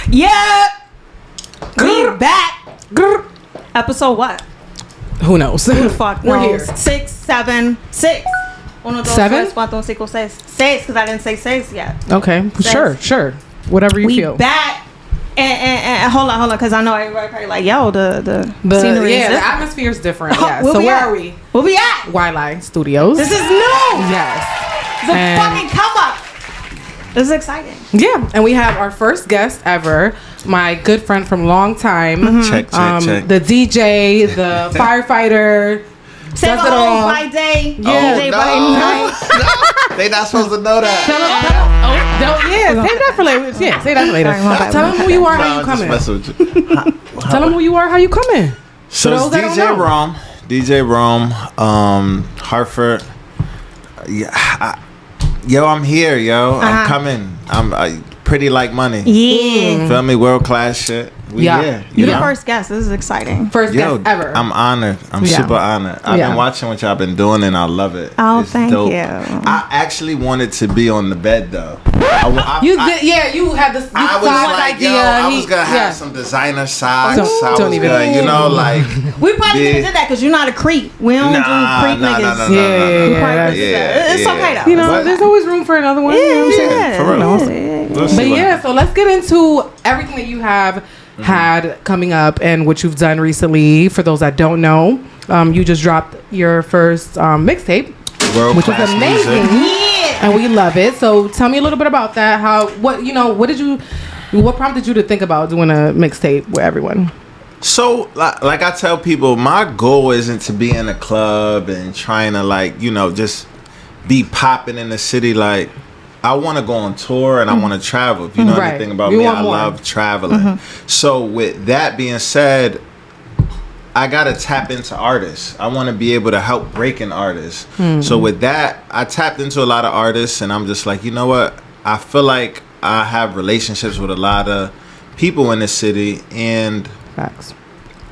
Yeah. We back. Episode what? Who knows? Who the fuck We're knows? here. 6, 7, 6. Uno, dos, 7? tres, cuatro, cinco, seis. 6, because I didn't say 6 yet. Okay, sure. Whatever you We feel. back. And hold on, because I know everybody probably like, yo, the scenery is the different. atmosphere is different. Yeah. Where So we where at? are we? Where we at? Wildlife Studios. This is new. Yes. It's a And- fucking come up. This is exciting. Yeah, and we have our first guest ever, my good friend from long time. Mm-hmm. Check. The DJ, the firefighter. Save a does it whole all. by day. Yeah. DJ no. by night. No, they not supposed to know that. Save that for later. Yeah, save that for later. Sorry, my bad, Tell my them bad. who you are, No, how you I'm just coming. messing with you. Tell them who you are, how you coming. So For it's those that don't DJ know. Rome. DJ Rome, Hartford. Yeah, I'm here, yo. I'm coming. I'm pretty like money. Yeah. Feel me? World class shit. We Yeah. here. You're the know? first guest. This is exciting. First Yo, guest ever. I'm honored. I'm Yeah. super honored. I've Yeah. been watching what y'all been doing and I love it. Oh, It's thank dope. you. I actually wanted to be on the bed though. you had this. I was like, yo, I was gonna have some designer socks. Don't I was even- gonna, you know, like. We probably Yeah. could have did that because you're not a creep. We don't do creep niggas. No. We Yeah, probably could've yeah, did that. It's yeah. okay though. You know, But- there's always room for another one. You know what I'm saying? Yeah, for real. We'll see But what yeah, so let's get into everything that you have had coming up and what you've done recently. For those that don't know, you just dropped your first mixtape, World which was class amazing, music. Yeah. and we love it. So tell me a little bit about that. What prompted you to think about doing a mixtape with everyone? So, like I tell people, my goal isn't to be in a club and trying to, like, you know, just be popping in the city. Like, I want to go on tour and I want to travel. If you know Right. anything about You me, want I more. love traveling. So, with that being said, I gotta tap into artists. I want to be able to help breaking artists. So with that, I tapped into a lot of artists, and I'm just like, you know what? I feel like I have relationships with a lot of people in the city, and Facts.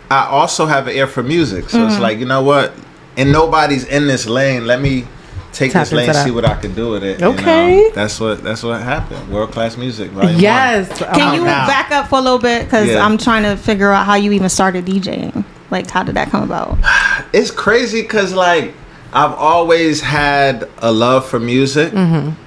I also have an ear for music. So it's like, you know what? And nobody's in this lane. Let me take Tap this lane, into that. see what I can do with it. Okay. And, that's what happened. World class music. Volume Yes. Can you now. back up for a little bit? Because Yeah. I'm trying to figure out how you even started DJing. Like, how did that come about? It's crazy because, like, I've always had a love for music.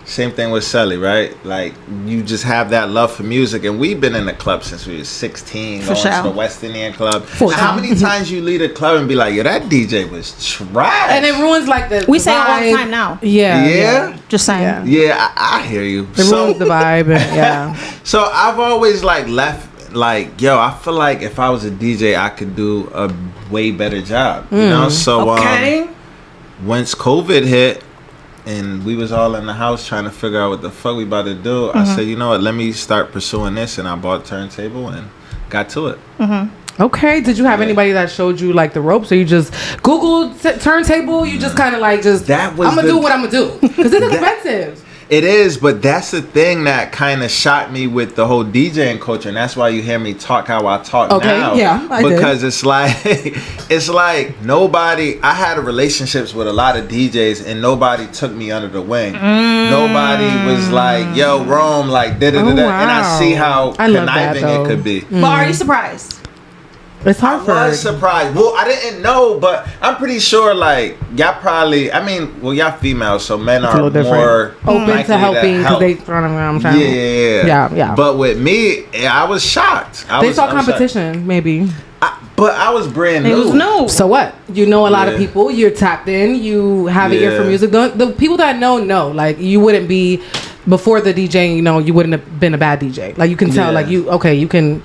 Same thing with Sully, right? Like, you just have that love for music. And we've been in the club since we were 16, For going sure. to the West Indian Club. For How sure. many times you leave a club and be like, yo, that DJ was trash? And it ruins like the We say it all the vibe. time now. Yeah. Yeah? Just saying. Yeah. Yeah, I hear you. It ruins the vibe. And, yeah. So I've always like left like, yo, I feel like if I was a DJ, I could do a way better job. You know? So Okay. once COVID hit and we was all in the house trying to figure out what the fuck we about to do, I said, you know what, let me start pursuing this, and I bought a turntable and got to it. Okay. Did you have anybody that showed you like the ropes, or you just Googled turntable? You just kind of like just. That was I'm gonna the- do what I'm gonna do because it's expensive. It is, but that's the thing that kind of shot me with the whole DJing culture, and that's why you hear me talk how I talk Okay, now. yeah, I did. because it's like nobody. I had relationships with a lot of DJs, and nobody took me under the wing. Nobody was like, "Yo, Rome," like da da da da. And I see how I love that, conniving though. it could be. But are you surprised? It's I Hartford. was surprised. Well, I didn't know, but I'm pretty sure, like, y'all probably, I mean, well, y'all females, so men a are little different. more Open likely to helping because help. they throwing around trying. Yeah. But with me, I was shocked. They saw I was shocked. competition, maybe. But I was brand new. It was new. So what? You know a lot of Yeah. people. You're tapped in. You have an ear for Yeah. music. The people that know. Like you wouldn't be before the DJing. You know, you wouldn't have been a bad DJ. Like you can tell. Yeah. Like you can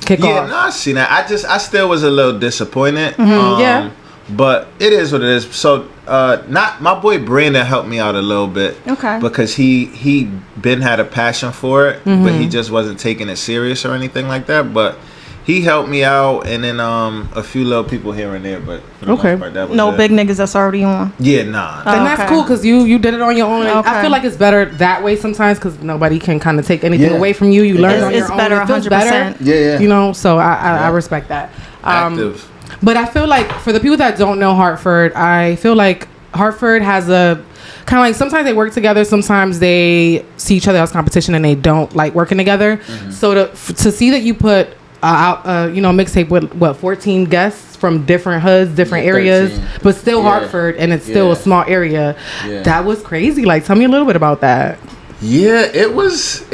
kick Yeah, off. no, I seen that. I still was a little disappointed. yeah. But it is what it is. So, not my boy Brandon helped me out a little bit. Okay. Because he been had a passion for it, but he just wasn't taking it serious or anything like that. But he helped me out, and then a few little people here and there. But for the Okay. most part, that was No it. big niggas that's already on. Yeah, nah. And that's Okay. cool because you did it on your own. And I Okay. feel like it's better that way sometimes because nobody can kind of take anything Yeah. away from you. You learn It's- on it's your own. better, It feels 100%. better. Yeah. You know, so I Yeah. respect that. Active. But I feel like for the people that don't know Hartford, I feel like Hartford has a kind of like sometimes they work together, sometimes they see each other as competition and they don't like working together. So to see that you put out mixtape with 14 guests from different hoods, different areas, 13. but still Hartford, and it's still a small area. That was crazy. Like, tell me a little bit about that. Yeah, it was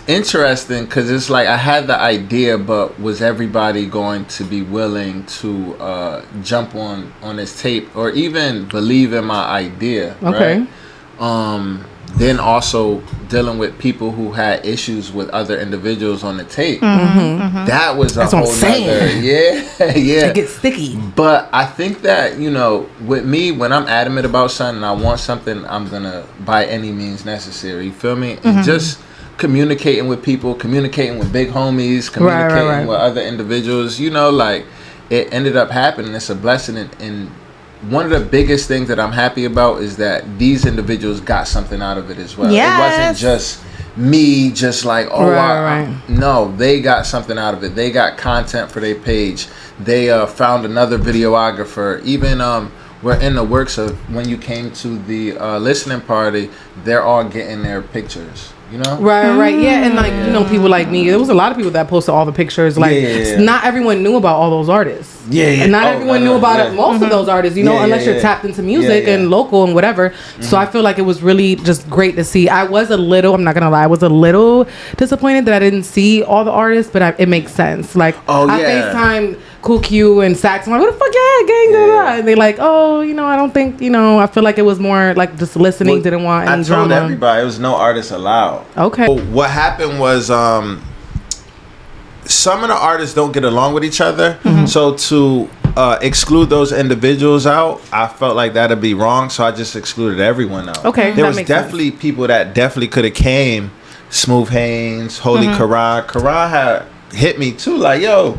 interesting because it's like I had the idea, but was everybody going to be willing to jump on this tape or even believe in my idea? Okay. Right? Then also dealing with people who had issues with other individuals on the tape. That was a whole nother. Yeah. It gets sticky. But I think that, with me, when I'm adamant about something and I want something, I'm going to, by any means necessary, you feel me? And just communicating with people, communicating with big homies, communicating with other individuals, like, it ended up happening. It's a blessing. And one of the biggest things that I'm happy about is that these individuals got something out of it as well. Yes. It wasn't just me just like, no, they got something out of it. They got content for their page. They found another videographer. Even we're in the works of when you came to the listening party, they're all getting their pictures. Right. Yeah, and like people like me, there was a lot of people that posted all the pictures. Like, not everyone knew about all those artists. And not everyone knew about most of those artists. Unless you're tapped into music and local and whatever. So I feel like it was really just great to see. I'm not gonna lie, I was a little disappointed that I didn't see all the artists, but it makes sense. Like, I FaceTime Cool Q and Sax. I'm like, what the fuck, gang, and they like, I don't think, I feel like it was more like just listening. Didn't want any drama. I told everybody there was no artists allowed. Okay. What happened was some of the artists don't get along with each other. So to exclude those individuals out, I felt like that'd be wrong. So I just excluded everyone out. Okay. There was definitely people that definitely could have came. Smooth Haynes, Holy Karan. Karan had hit me too, like, yo,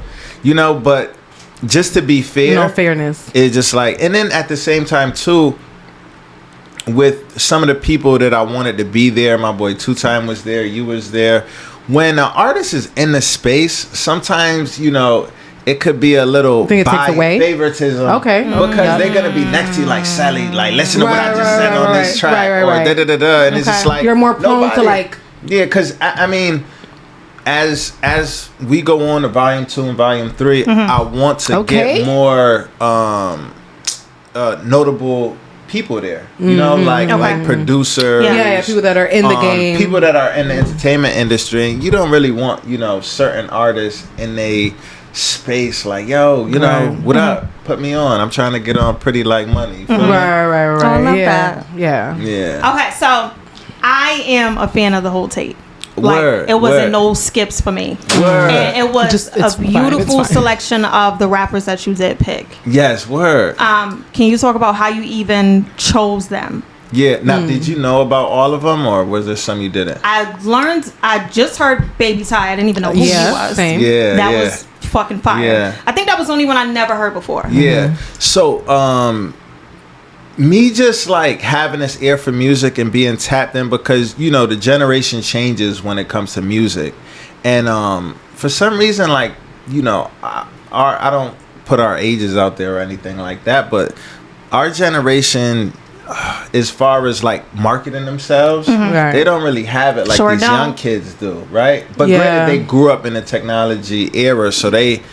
but just to be fair, no fairness. It's just like, and then at the same time too, with some of the people that I wanted to be there, my boy Two Time was there, you was there. When an artist is in the space, sometimes it could be a little favoritism. Okay. Because they're gonna be next to you like, Sally, like, listen to what I just said on this track, or da da da da, and it's just like you're more prone to like. Yeah, because I mean, as we go on to volume 2 and volume 3, I want to get more notable people there. Like producers, people that are in the game, people that are in the entertainment industry. And you don't really want certain artists in a space like, yo, what up? Put me on. I'm trying to get on Pretty Like Money. Right. I love that. Yeah. Okay, so I am a fan of the whole tape. Word, it wasn't no skips for me. And it was a beautiful selection of the rappers that you did pick. Yes, word. Can you talk about how you even chose them? Yeah. Now, did you know about all of them, or was there some you didn't? I just heard Baby Ty. I didn't even know who he was. Same. Yeah, that was fucking fire. Yeah. I think that was the only one I never heard before. Yeah. So, me just like having this ear for music and being tapped in, because the generation changes when it comes to music, and for some reason, like, I don't put our ages out there or anything like that, but our generation, as far as like marketing themselves, they don't really have it like these young kids do, right? But granted, they grew up in the technology era, so they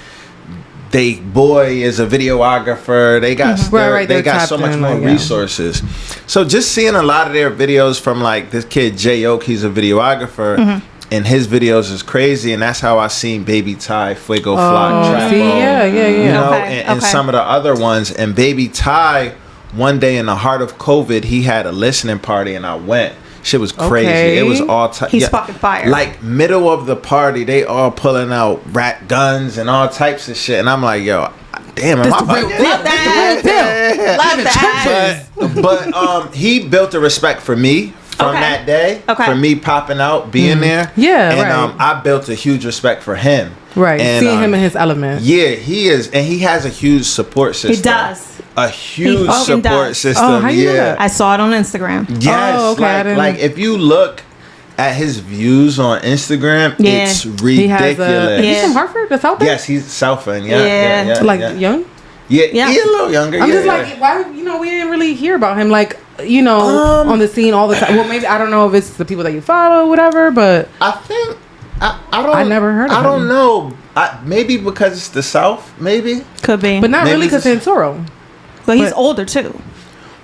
boy is a videographer. They got they got so much more resources. So just seeing a lot of their videos from like this kid Jay Oak, he's a videographer, and his videos is crazy, and that's how I seen Baby Ty, Fuego Flock, Trapo, and some of the other ones. And Baby Ty, one day in the heart of COVID, he had a listening party, and I went. Shit was crazy. It was all he's fucking fire. Like middle of the party, they all pulling out rat guns and all types of shit, and I'm like, yo, damn, am I love that. But he built a respect for me from that day, for me popping out, being there. And I built a huge respect for him. Right, and, seeing him in his element. Yeah, he is, and he has a huge support system. He does. A huge support system. Oh, how you do that? I saw it on Instagram. Yes, like if you look at his views on Instagram, it's ridiculous. He's from Hartford, the South End? Yes, he's South End. Yeah. Like young? Yeah, he's a little younger. I'm just like, why? We didn't really hear about him. Like, you know, on the scene all the time? Well, maybe I don't know if it's the people that you follow, or whatever. But I think I don't. I never heard of him. I don't know. Maybe because it's the South. Maybe could be, but not maybe really because Santoro. But he's older too.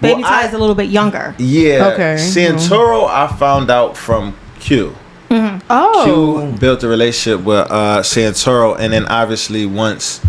Baby Ty is a little bit younger. Yeah. Okay. Santoro, I found out from Q. Mm-hmm. Oh. Q built a relationship with Santoro, and then obviously once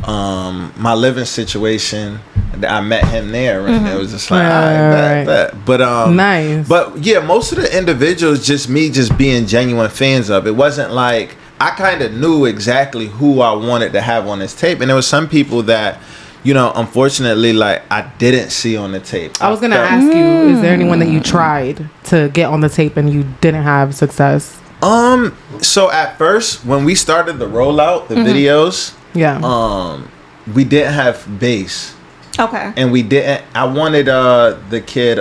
my living situation, I met him there, and it was just like, bet. But nice. But yeah, most of the individuals, just me, just being genuine fans of. It wasn't like I kind of knew exactly who I wanted to have on this tape, and there was some people that, you know, unfortunately, like I didn't see on the tape. I was gonna ask you, is there anyone that you tried to get on the tape and you didn't have success? So at first, when we started the rollout, the videos, we didn't have bass. Okay. And we didn't. I wanted the kid,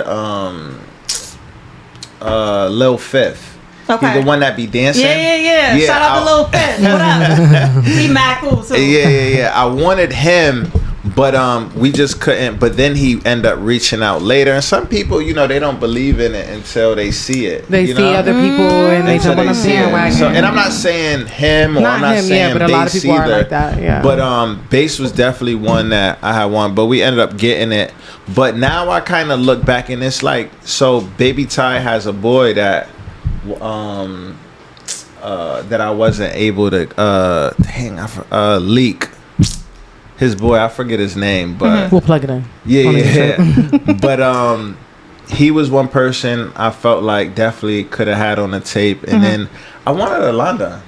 Lil Fifth. Okay. He's the one that be dancing. Yeah. Shout out to Lil Fifth. What up? He mad cool too. Yeah. I wanted him, but we just couldn't. But then he ended up reaching out later. And some people, you know, they don't believe in it until they see it. They see other people and they jump on a bandwagon. So, and I'm not saying him, or I'm not saying but a lot of people either. are like that. Yeah. But bass was definitely one that I had one, but we ended up getting it. But now I kind of look back and it's like, so Baby Ty has a boy that that I wasn't able to leak. His boy, I forget his name, but we'll plug it in. Yeah. But he was one person I felt like definitely could have had on the tape, and then I wanted Alonda.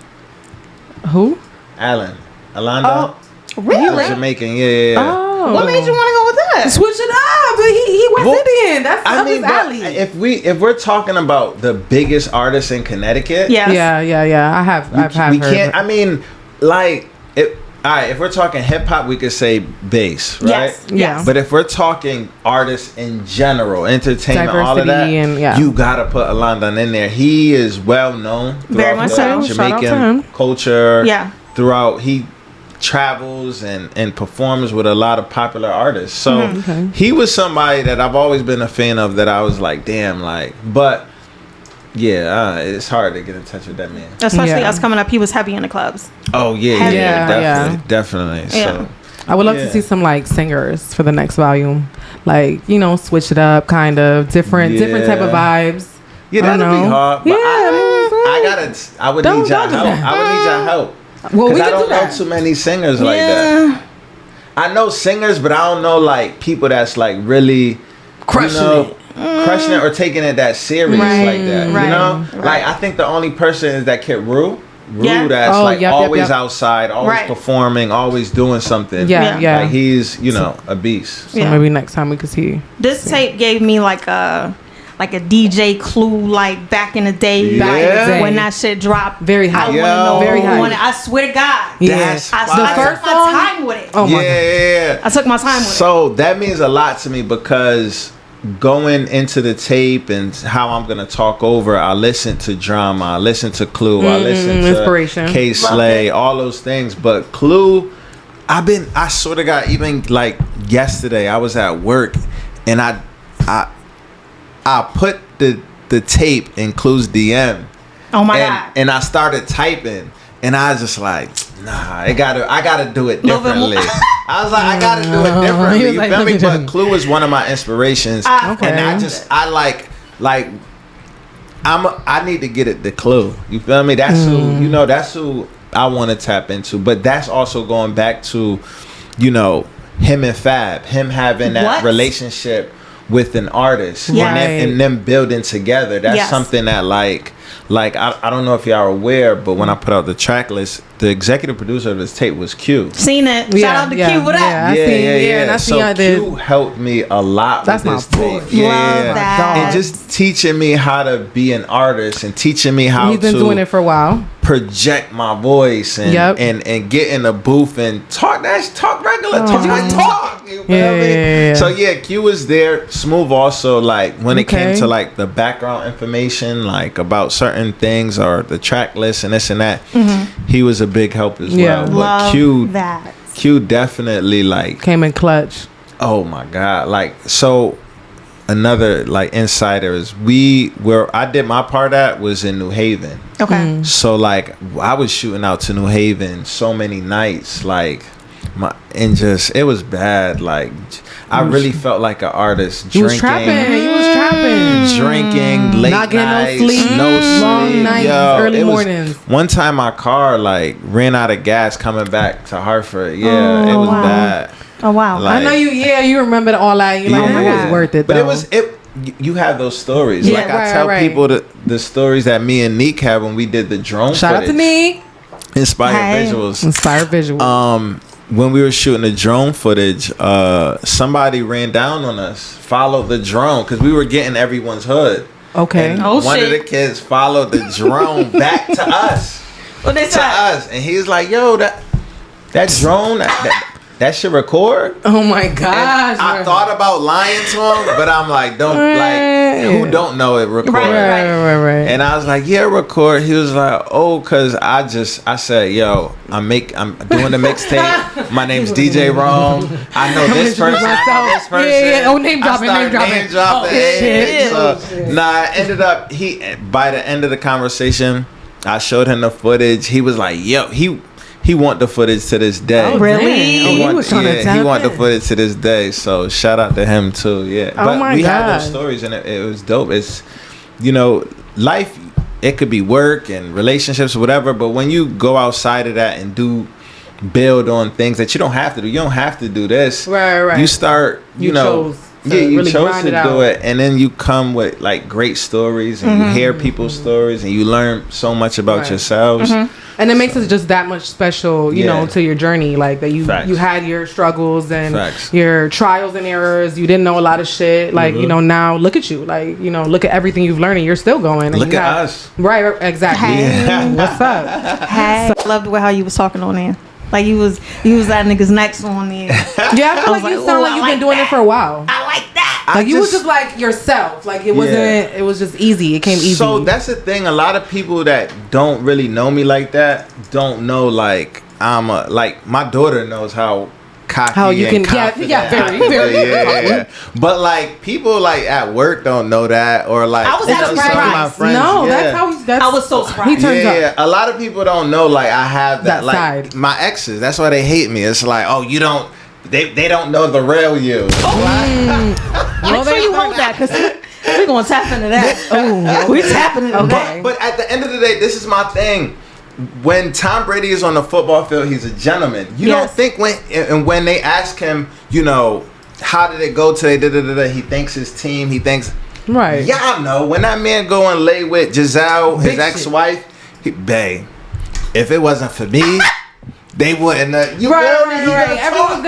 Who? Alonda. Oh, really? He was Jamaican. Yeah. Oh. What made you want to go with that? Switch it up. He West Indian. That's up his alley. If we're talking about the biggest artists in Connecticut, yeah. I've heard. Can't. I mean, like, all right. If we're talking hip hop, we could say bass, right? Yes. But if we're talking artists in general, entertainment, all of that, you gotta put Alonda in there. He is well known throughout the Jamaican culture. Yeah. Throughout, he travels and performs with a lot of popular artists. So he was somebody that I've always been a fan of, that I was like, damn, like, but yeah, it's hard to get in touch with that man. Especially us coming up, he was heavy in the clubs. Oh definitely. So I would love to see some like singers for the next volume, like, you know, switch it up, kind of different type of vibes. Yeah, that'd be hard. But I would need y'all help. I would need y'all help. Well, because I don't know too many singers like that. I know singers, but I don't know like people that's like really crushing it or taking it that serious like that. You know, like I think the only person is that kid Thru. That's always outside, always performing, always doing something. Yeah. Like he's, you know, a beast. So maybe next time we could see. This tape gave me like a DJ Clue, like back in the day, when that shit dropped. Very high. Very high. I swear to God. That's I took my time with it. Oh my God. I took my time with it. So that means a lot to me, because going into the tape and how I'm gonna talk over, I listen to Drama, I listen to Clue, I listen to Inspiration, K Slay, all those things. But Clue, I sort of got, even like yesterday, I was at work and I put the tape in Clue's DM. Oh my God. And I started typing, and I was just like, nah, I gotta do it differently. I was like, I gotta do it differently. You feel me? But Clue is one of my inspirations. And I need to get it to Clue. You feel me? That's who I want to tap into. But that's also going back to, you know, him and Fab, him having that relationship with an artist, and them building together. That's something that like I don't know if y'all are aware, but when I put out the track list, the executive producer of this tape was Q. Seen it. Shout out to Q. What up? And I seen so Q helped me a lot with this tape. Love that. And just teaching me how to be an artist, and teaching me how He's been doing it for a while. Project my voice and get in the booth and talk regular talk. You feel me? So Q was there. Smooth also, like when it came to like the background information, like about certain things or the track list and this and that, he was a big help as well. But Q definitely like came in clutch. Oh my God. Like, so another like insider is where I did my part at was in New Haven. Okay. So like I was shooting out to New Haven so many nights, like it was bad. Like I really felt like an artist. You was trapping. Drinking, late not getting nights, no sleep, long nights, early mornings. One time my car like ran out of gas coming back to Hartford. Yeah, it was bad. Oh wow! Like, I know you. Yeah, you remember all that. You're like, oh my God, it was worth it. Though. But you have those stories. Yeah, like I tell people the stories that me and Neek had when we did the drone. Shout out to Neek. Inspired visuals. When we were shooting the drone footage, somebody ran down on us, followed the drone because we were getting everyone's hood. Okay. And one of the kids followed the drone back to us. What they said? And he's like, "Yo, that drone that should record." Oh my gosh! I thought about lying to him, but I'm like, who don't know it record? Right. And I was like, yeah, record. He was like, oh, cause I said, yo, I'm doing the mixtape. My name's DJ Rome. I know this person. I know this person. Yeah. Oh, name dropping. Oh, shit. So, I ended up by the end of the conversation, I showed him the footage. He was like, yo, he want the footage to this day. Oh, really? He want the footage to this day. So shout out to him too. Yeah. But we had those stories and it was dope. It's, life, it could be work and relationships or whatever. But when you go outside of that and build on things that you don't have to do. You don't have to do this. Right. You start, you chose to do it. And then you come with like great stories and you hear people's stories and you learn so much about yourselves. And it makes it just that much special, you know, to your journey. Like that you had your struggles and your trials and errors. You didn't know a lot of shit. Like, now look at you. Like, look at everything you've learned and you're still going. And look at us. Right, exactly. Hey. Yeah. What's up? Hey. I loved the way how you was talking on there. Like you was that nigga's next on there. Yeah, I feel like you sound like you've been doing it for a while. I like that. Like you was just like yourself. Like it wasn't. It was just easy. It came easy. So that's the thing. A lot of people that don't really know me like that don't know like like my daughter knows how cocky. How you can very. Yeah. But like people like at work don't know that or like I was surprised. My friends, no, that's how I was so surprised. He turns up. A lot of people don't know like I have that like side. My exes. That's why they hate me. It's like you don't. They don't know the real you. Make sure you hold that because we're gonna tap into that. Oh, we tapping into that. But at the end of the day, this is my thing. When Tom Brady is on the football field, he's a gentleman. You don't think when they ask him, how did it go today? He thanks his team. He thanks. Right. Y'all know when that man go and lay with Giselle, his ex-wife, babe. If it wasn't for me. They wouldn't. Right. Everyone's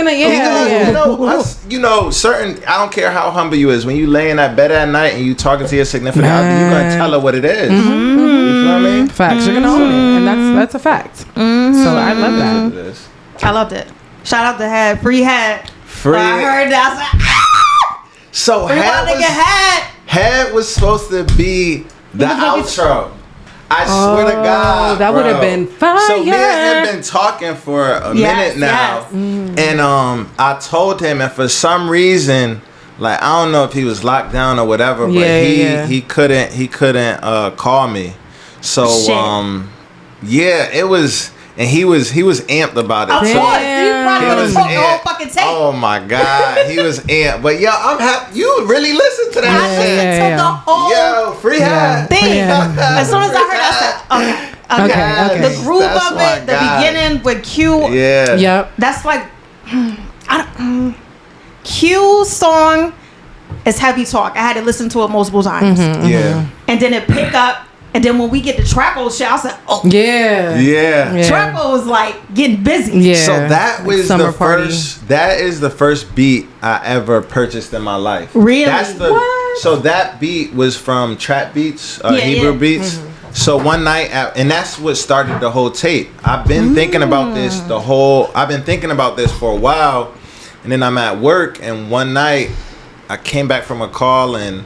gonna, certain. I don't care how humble you is. When you lay in that bed at night and you talking to your significant other, you're gonna tell her what it is. Mm-hmm. You feel me? Facts. You're gonna own it, and that's a fact. Mm-hmm. So I love that. I loved it. Shout out to Head. Free Head. Free. I heard that. I was like, So Head was supposed to be the outro. I swear to God, that would have been fire. So me and him been talking for a minute now, and I told him, and for some reason, like I don't know if he was locked down or whatever, but he couldn't call me. So it was. And he was amped about it. Of course, he probably would have talked the whole fucking tape. Oh my God, he was amped. But yo, I'm happy. You really listened to that shit. The whole free hat thing. As soon as I heard it, I said, okay. The groove of it, the beginning with Q. Yeah. Yep. That's like, Q's song is heavy talk. I had to listen to it multiple times. Mm-hmm. Yeah. And then it picked up. And then when we get the Trapo shit, I said, yeah. Trapo was like getting busy. Yeah. So that was the first. That is the first beat I ever purchased in my life. Really? What? So that beat was from Trap Beats, Hebrew Beats. Mm-hmm. So one night, and that's what started the whole tape. I've been thinking about this I've been thinking about this for a while, and then I'm at work, and one night I came back from a call and.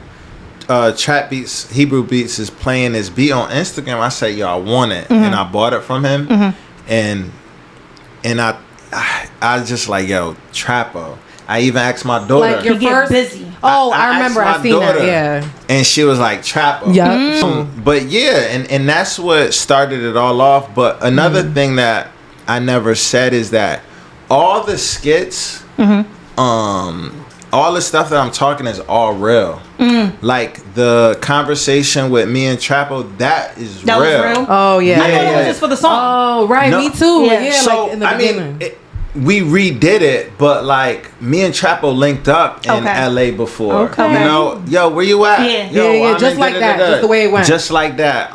Trap Beats, Hebrew Beats is playing this beat on Instagram. I said, yo, I want it. And I bought it from him. And I just like, yo, Trapo. I even asked my daughter. Like your first, Oh, I remember. I seen that. Yeah. And she was like, Trappo. Yeah. But yeah, and that's what started it all off. But another thing that I never said is that all the skits, all the stuff that I'm talking is all real. Like the conversation with me and Trappo, that is real. Was real. Oh yeah. I thought it was just for the song. Oh right, me too. Yeah, so, like in the beginning. We redid it, but like me and Trappo linked up in LA before. Okay. You know, yo, where you at? Yeah, just like that. Just the way it went. Just like that.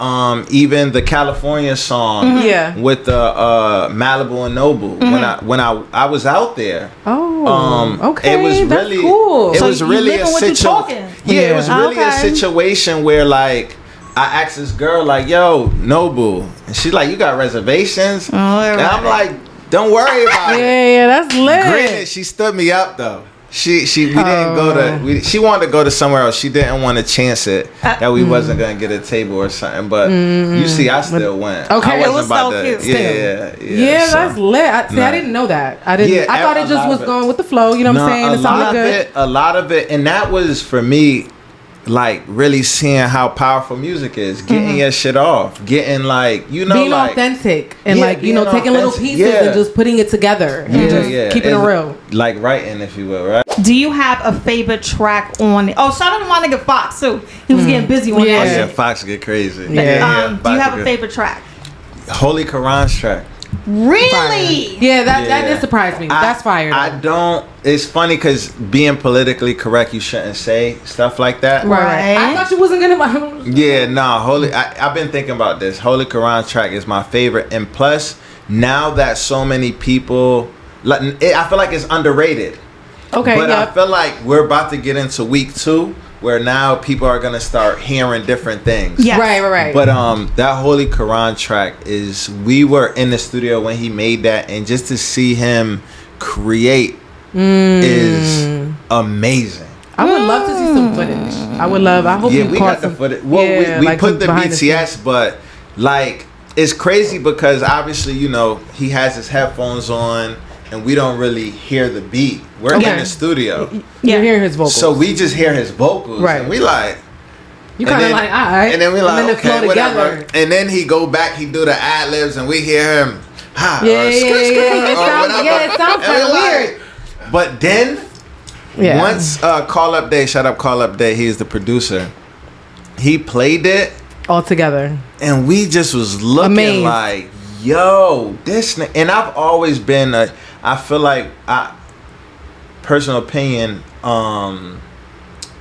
Even the California song with the Malibu and Noble. When I was out there. Okay. It was really cool. It was really a situation. Yeah, it was really a situation where like I asked this girl like, yo, Noble, and she's like, you got reservations? And I'm like, don't worry about it. Yeah, that's lit. Granted, she stood me up though. We didn't go to. She wanted to go to somewhere else. She didn't want to chance it that we wasn't gonna get a table or something. But you see, I still went. Okay, I it was so cute. Yeah, so, that's lit. I didn't know that. I didn't. Yeah, I thought it just was going with the flow. You know what I'm saying? It sounded good. A lot of it, and that was for me. Like really seeing how powerful music is, getting your shit off, getting like being like, authentic and taking little pieces and just putting it together and just keeping it real, like writing, if you will, right? Do you have a favorite track on it? Oh, shout out to my nigga Fox too. He was getting busy on that. Yeah, Fox get crazy. Do you have a favorite track? Holy Quran's track. Really? Fire. Yeah, that did surprise me. That's fire. I don't. It's funny because being politically correct, you shouldn't say stuff like that. Right. I thought you wasn't gonna. Yeah, nah. I've been thinking about this. Holy Quran track is my favorite, and plus now that so many people, I feel like it's underrated. Okay. But I feel like we're about to get into week 2. Where now people are gonna start hearing different things. Yeah, right. But that Holy Quran track is. We were in the studio when he made that, and just to see him create is amazing. I would love to see some footage. I would love. I hope you we got the footage. Well, we put the BTS, but like it's crazy because obviously he has his headphones on. And we don't really hear the beat. We're in the studio. You're hearing his vocals. So we just hear his vocals. Right. And we like... You kind of like, all right. And then we like, and then okay, whatever. And then he go back, he do the ad-libs, and we hear him... It sounds kind of weird. But then, once Call Up Day, shout out Call Up Day, he's the producer. He played it. All together. And we just was looking like, yo, this... And I've always been I feel like personal opinion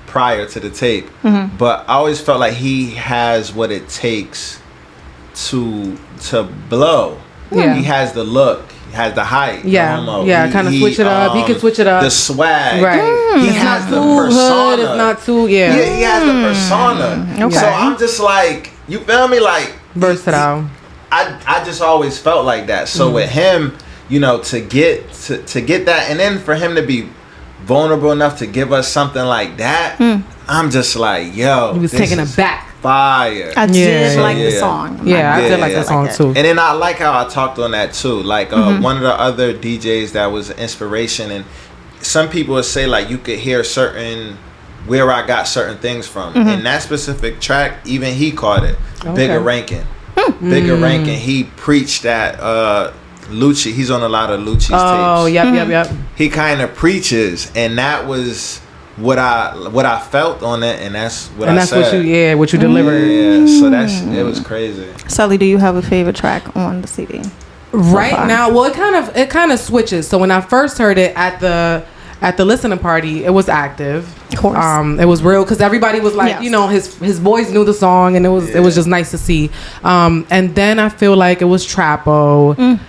prior to the tape, but I always felt like he has what it takes to blow. Yeah. He has the look, he has the height. Kind of switch it up. He can switch it up. The swag, right? He has the persona. It's not too he has the persona. Okay. So I'm just like, you feel me? Like versatile. I just always felt like that. So with him, to get that, and then for him to be vulnerable enough to give us something like that, I'm just like, yo, he was taking it back. Fire. I did like the song. Yeah, I did like the song too. And then I like how I talked on that too. Like one of the other DJs that was an inspiration, and some people would say like you could hear where I got certain things from. In that specific track, even he called it Bigger Rankin'. Bigger Rankin'. He preached that Lucci. He's on a lot of Lucci's tapes. Oh, yep. He kind of preaches, and that was what I felt on it, and that's what I said. What you delivered. Yeah, so it was crazy. Sully, do you have a favorite track on the CD? Right now, well, it kind of switches. So when I first heard it at the listening party, it was Active. Of course. It was real because everybody was like, his boys knew the song, and it was just nice to see. And then I feel like it was Trappo.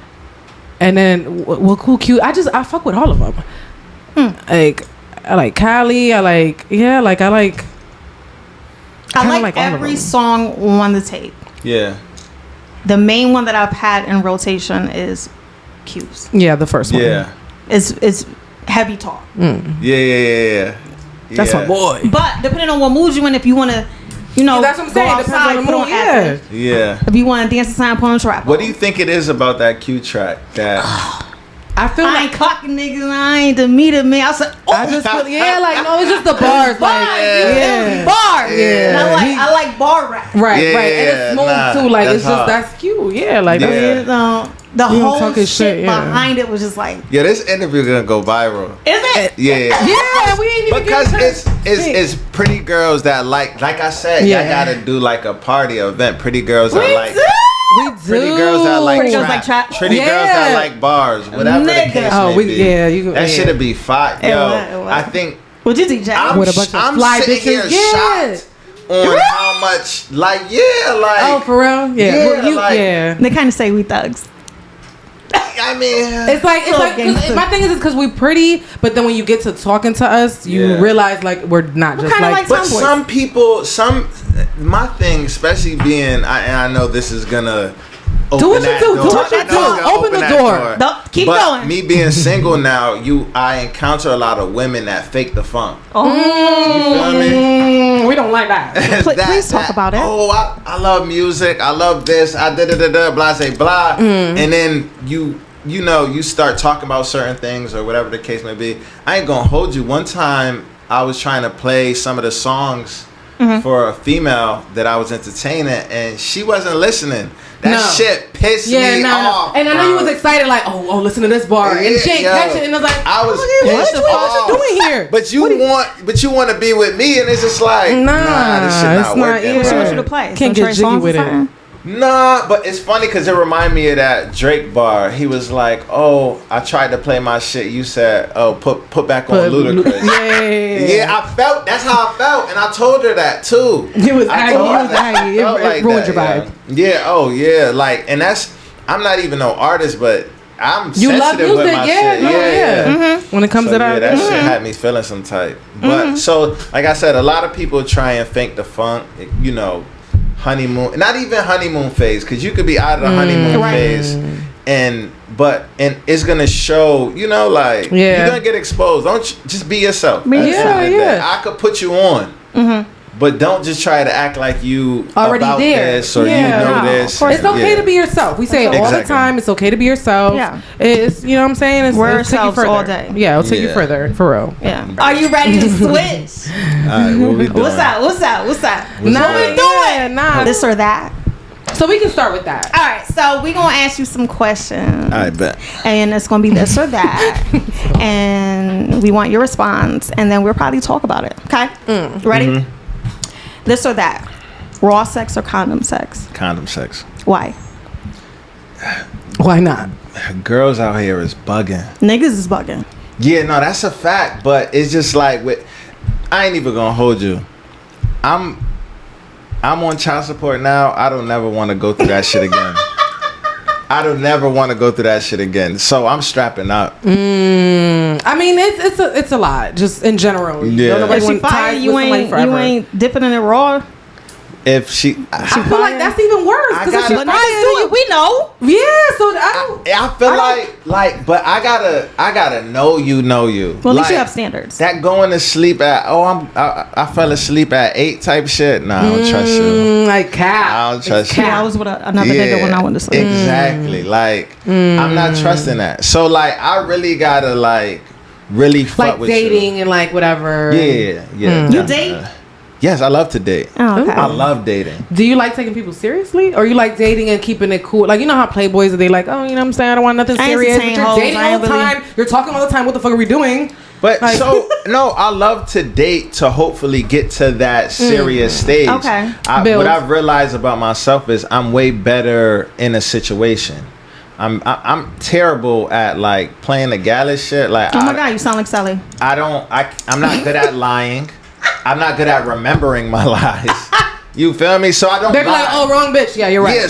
And then Cool Cute. I fuck with all of them. Like I like Kylie. I like every song on the tape. Yeah. The main one that I've had in rotation is Q's. Yeah, the first one. Yeah. It's heavy talk. Yeah. That's my boy. But depending on what mood you in, if you want to, that's what I'm saying. Depends on the mood. Yeah. If you want to dance the sign, put on trap. What do you think it is about that Q track that I feel I ain't clocking niggas and I ain't demeaning me. I was like, I just feel, no, it's just the bars. Like, bars. Yeah. And I like bar rap. Right. And it's smooth too. Like, it's just, that's cute. Yeah. Like, the whole shit behind it was just like, this interview gonna go viral. Is it? Yeah, we ain't even because it's pretty girls that like I said, I gotta do like a party event. Pretty girls that like. We do. Pretty girls that like Pretty girls like trap. Pretty girls that like bars. Whatever the case may be. That shit'd be fire. Yo, I think. Would you DJ? I'm sitting here shocked on how much, Oh, for real? Yeah. They kind of say we thugs. I mean, it's like my thing is because we pretty, but then when you get to talking to us, you realize like we're not just like. But some people, my thing, especially being, I know this is gonna open what you do. Open the door. Keep going. Me being single now, I encounter a lot of women that fake the funk. Oh, you feel me? We don't like that. Please talk about it. Oh, I love music. I love this. I blah say blah, and then you start talking about certain things or whatever the case may be. I ain't gonna hold you. One time I was trying to play some of the songs for a female that I was entertaining, and she wasn't listening. That shit pissed me off. And I know you was excited, like, oh, listen to this bar, and she ain't catch it, and I was like, I was pissed off. What you doing here? But you want to be with me, and it's just like, this shit not working. What she want you to play? Can't get jiggy with it. Nah, but it's funny because it reminded me of that Drake bar. He was like, "Oh, I tried to play my shit. You said, oh, put back on Ludacris." Yeah, I felt. That's how I felt, and I told her that too. It was aggy. It ruined your vibe. Yeah. Oh, yeah. Like, and that's. I'm not even no artist, but I'm sensitive with my shit. Yeah. When it comes to that, that shit had me feeling some type. But so, like I said, a lot of people try and fake the funk. Honeymoon, not even honeymoon phase, because you could be out of the honeymoon phase, and it's gonna show, you're gonna get exposed. Don't just be yourself. I could put you on, but don't just try to act like you already about there. this or you know this. It's okay to be yourself. We say it all the time. It's okay to be yourself. Yeah. It's, you know what I'm saying? We're ourselves all day. Yeah, it'll take you further, for real. Yeah. Are you ready to switch? All right, what we doing? What's that? Nah. This or that. So we can start with that. All right. So we're gonna ask you some questions. I bet. And it's gonna be this or that, and we want your response, and then we'll probably talk about it. Okay. Ready? This or that. Raw sex or condom sex? Condom sex. Why? Why not? Girls out here is bugging. Niggas is bugging. Yeah, no, that's a fact. But it's just like I ain't even gonna hold you. I'm on child support now. I don't never want to go through that shit again. I don't never want to go through that shit again. So I'm strapping up. I mean, it's a lot, just in general. Yeah. If she fire, you ain't dipping in it raw. If she I feel like that's even worse. Because if she but niggas do it, we know. Yeah, so I feel like, but I gotta know you. Well, at least you have standards. That going to sleep at I fell asleep at 8 type shit. Nah, I don't trust you. Like cap. I don't trust you. I was with another nigga when I went to sleep. Exactly. Like I'm not trusting that. So like I really gotta really fuck like with dating you. And like whatever. Yeah. You date? Yes, I love to date. Oh, okay. I love dating. Do you like taking people seriously? Or you like dating and keeping it cool? Like, you know how playboys are, they like, oh, you know what I'm saying? I don't want nothing serious. But you're dating all the time. You're talking all the time. What the fuck are we doing? But no, I love to date to hopefully get to that serious stage. Okay. What I've realized about myself is I'm way better in a situation. I'm terrible at like playing the galley shit. Like, oh my God, you sound like Sally. I'm not good at lying. I'm not good at remembering my lies. You feel me? So I don't. They're like, oh, wrong bitch. Yeah, you're right. Yeah,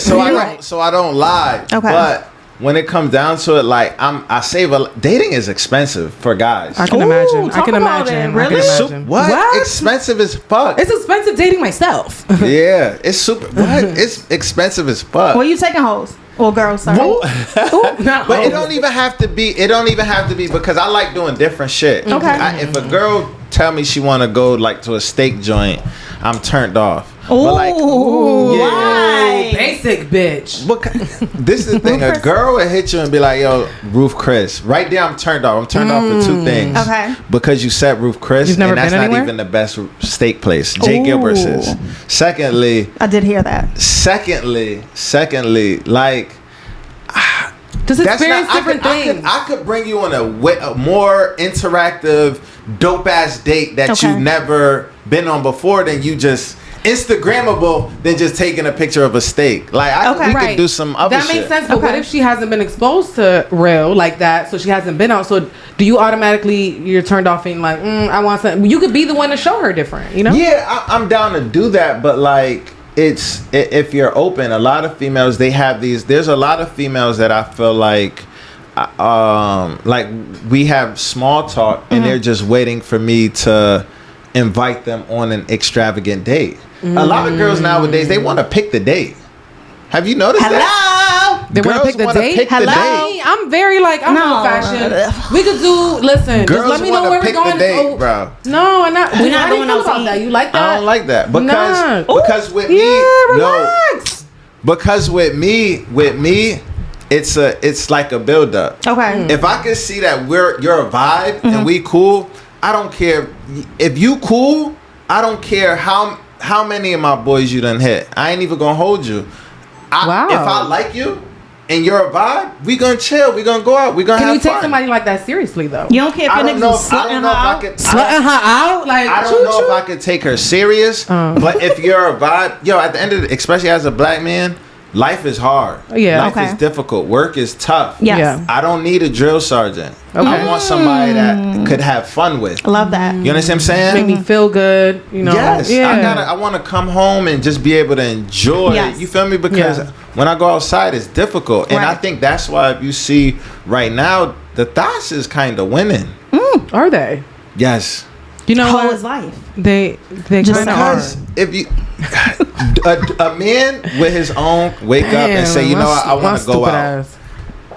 so I don't lie. Okay. But when it comes down to it, like I save dating is expensive for guys. I can imagine. I can imagine. Really? What? Expensive as fuck. It's expensive dating myself. Yeah, it's super. What? It's expensive as fuck. Well, you taking hoes? Well, girls, sorry. But it don't even have to be. It don't even have to be because I like doing different shit. Okay. If a girl tell me she want to go like to a steak joint, I'm turned off. Ooh, like, why? Basic bitch. This is the thing. A girl will hit you and be like, "Yo, Ruth Chris." Right there, I'm turned off. I'm turned off for two things. Okay. Because you said Ruth Chris, You've never and that's been not anywhere? even the best steak place. Jay Ooh. Gilbert's is. Secondly, I did hear that. Secondly, like. Just experience different things. I could bring you on a more interactive, dope ass date that Okay. you've never been on before than you just Instagrammable than just taking a picture of a steak. Like we could do some other that shit. makes sense. But what if she hasn't been exposed to real like that, so she hasn't been out? So do you automatically you're turned off and like I want something? You could be the one to show her different. You know? Yeah, I'm down to do that, but like. It's if you're open. A lot of females they have these. There's a lot of females that I feel like we have small talk and they're just waiting for me to invite them on an extravagant date. A lot of girls nowadays they want to pick the date. Have you noticed that? They want to pick the date. I'm very like I'm old fashioned. We could do. Listen, girls just let me know where we're going. The date, bro. No, I'm not. We're not doing that. You like that? I don't like that because with me, it's like a build up. Okay. If I can see that you're a vibe and we cool, I don't care if you cool. I don't care how many of my boys you done hit. I ain't even gonna hold you. Wow. If I like you and you're a vibe, we gonna chill. We gonna go out. We gonna have fun. Can you take somebody like that seriously though? You don't care if your niggas is slutting her out? Slutting her out? Like I don't know if I could take her serious, but if you're a vibe, at the end of especially as a black man, life is hard. Yeah. Life is difficult. Work is tough. Yes. Yeah. I don't need a drill sergeant. Okay. I want somebody that could have fun with. I love that. You understand what I'm saying? Make me feel good, you know. Yes. Yeah. I want to come home and just be able to enjoy it. You feel me? Because when I go outside, it's difficult. And I think that's why if you see right now, the thoughts is kind of winning. Are they? Yes. You know Whole what? is life. They Just because if you a man with his own wake up and say, you know what, I want to go out.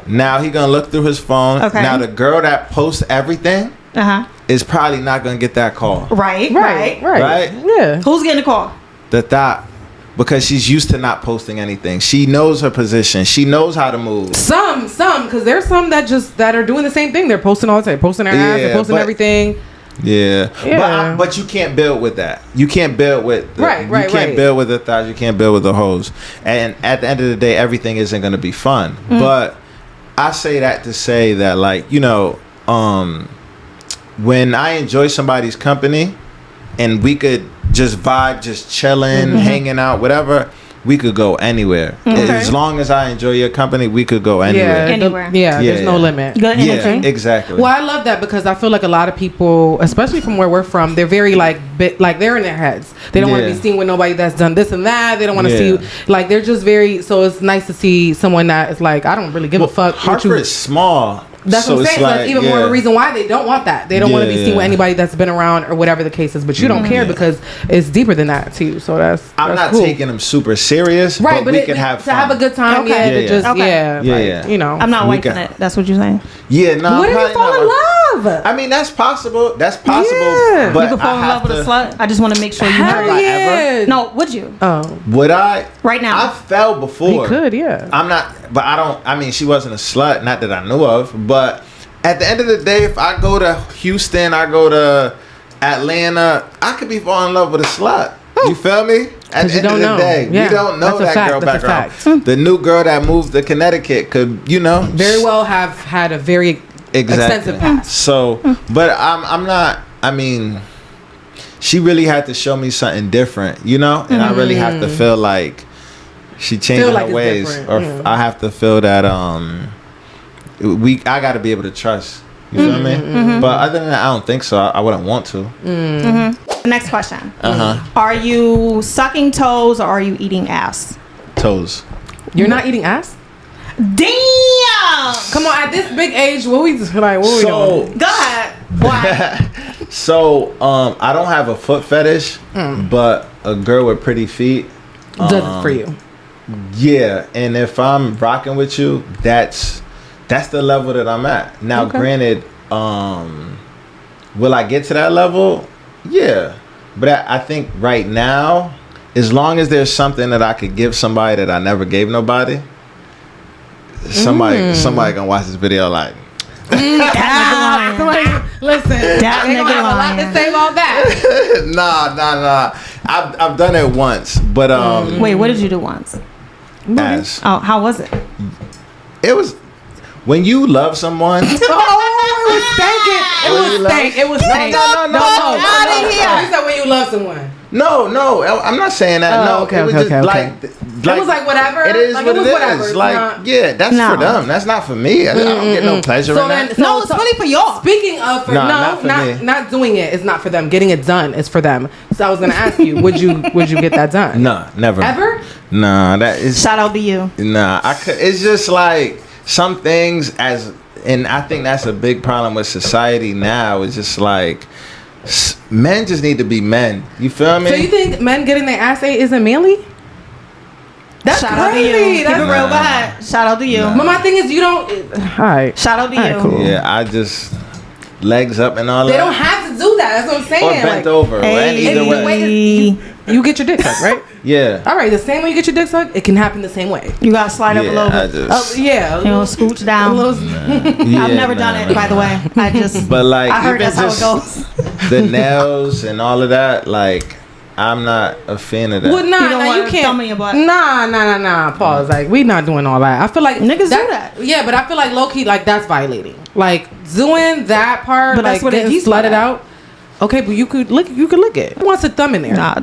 Now he gonna look through his phone. Okay. Now the girl that posts everything is probably not gonna get that call. Right. Yeah. Who's getting the call? The thought. Because she's used to not posting anything. She knows her position. She knows how to move. Some, because there's some that are doing the same thing. They're posting all the time, posting their ass, they're posting everything. Yeah. But you can't build with that. You can't build with you can't build with the thoughts. You can't build with the hoes. And at the end of the day, everything isn't going to be fun. But I say that to say that, like, when I enjoy somebody's company and we could just vibe, just chilling, hanging out, whatever, we could go anywhere. As long as I enjoy your company, we could go anywhere. Anywhere. There's no limit. Good energy. Yeah, exactly. Well, I love that because I feel like a lot of people, especially from where we're from, they're very like they're in their heads. They don't want to be seen with nobody that's done this and that. They don't want to see like they're just very. So it's nice to see someone that is like, I don't really give a fuck. Hartford's small. That's what I'm saying. So that's even more of a reason why they don't want that. They don't want to be seen with anybody that's been around or whatever the case is. But you don't care because it's deeper than that too. So I'm not cool. taking them super serious, right? But we can have fun. To have a good time. I'm not wiping it. That's what you're saying. Yeah, no. What if you fall in love? I mean, that's possible. That's possible. Yeah. But you could fall in love with a slut. I just want to make sure you heard. Ever? No, would you? Oh, would I? Right now, I fell before. He could, yeah. I'm not, but I don't. I mean, she wasn't a slut, not that I knew of. But at the end of the day, if I go to Houston, I go to Atlanta, I could be falling in love with a slut. You feel me? At the end of the day, we don't know that girl background. The new girl that moved to Connecticut could, very well have had a very extensive past. So, but I'm not. I mean, she really had to show me something different, and I really have to feel like she changed her ways, or I have to feel that I got to be able to trust. You feel me? But other than that, I don't think so. I wouldn't want to. Next question. Are you sucking toes or are you eating ass? Toes. You're not eating ass? Damn! Come on, at this big age, what we doing? Go ahead. Why? So, I don't have a foot fetish, but a girl with pretty feet does it for you. Yeah, and if I'm rocking with you, that's the level that I'm at. Now, granted, will I get to that level? Yeah, but I think right now as long as there's something that I could give somebody that I never gave nobody, somebody gonna watch this video like. Listen, That they gonna have a lot to say about that. Nah. I've done it once, but Wait, what did you do once? Ass. Oh, how was it? It was when you love someone. It was stank. No. Out of here. You said when you love someone. No, I'm not saying that. Oh, No, okay, it was okay, just okay. like It was like whatever. It is like, what it was it whatever. is. It's Like, not- yeah, that's No. for them. That's not for me. I don't get no pleasure So in then, that. No, it's funny for y'all. Speaking of, for, No, no, not for me. not doing it is not for them. Getting it done is for them. So I was gonna ask you, would you get that done? No, never. Ever? Nah, that is. Shout out to you. Nah, I could. It's just like some things and I think that's a big problem with society now. It's just like men just need to be men. You feel me? So you think men getting their ass ate isn't manly? That's Shout out to you. crazy. Keep it real. Go ahead. Shout out to you. But my thing is, you don't. All right. Shout out to you. Alright, cool. Yeah, I just legs up and all They that. don't have to do that. That's what I'm saying. Or bent like, over. Hey. Either The way. way you get your dick sucked, right? Yeah. All right. The same way you get your dick sucked, it can happen the same way. You gotta slide up a little I bit. just. Yeah. You know, scooch down. Yeah, I've never done it, by the way. I just. But like, I heard even that's how it just goes. the nails and all of that, like, I'm not a fan of that. Well, You don't nah, want you a can't. thumb in your butt. Nah. Pause. Like, we not doing all that. I feel like Niggas do that. Yeah, but I feel like low key, like that's violating. Like doing that part, But like that's what it getting is slutted for. out. Okay, but you could lick it. Who wants a thumb in there? Nah,